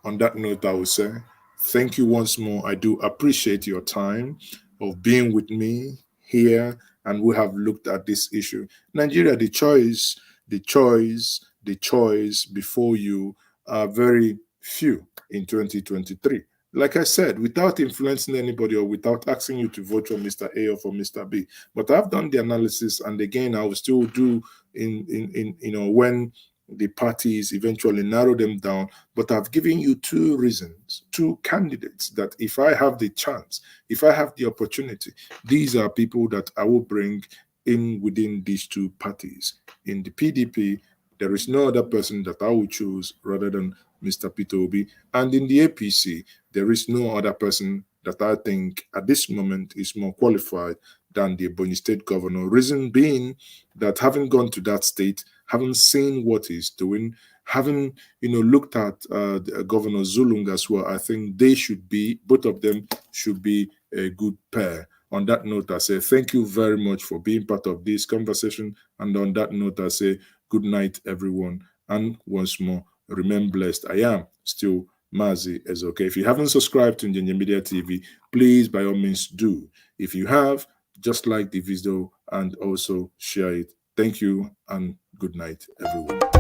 On that note, I will say thank you once more. I do appreciate your time of being with me here, and we have looked at this issue. Nigeria, the choice before you are very few in 2023. like I said, without influencing anybody or without asking you to vote for Mr. A or for Mr. B. But I've done the analysis, and again, I will still do in when the parties eventually narrow them down. But I've given you two reasons, two candidates that if I have the chance, if I have the opportunity, these are people that I will bring in within these two parties. In the PDP, there is no other person that I will choose rather than Mr. Peter Obi. And in the APC, there is no other person that I think at this moment is more qualified than the Ebonyi State governor. Reason being that having gone to that state, having seen what he's doing, having looked at Governor Zulung as well, I think they should be, both of them should be a good pair. On that note, I say thank you very much for being part of this conversation. And on that note, I say good night, everyone. And once more, remain blessed. I am still Mazi Ezoke. If you haven't subscribed to Njenje Media TV, please, by all means, do. If you have, just like the video and also share it. Thank you and good night, everyone.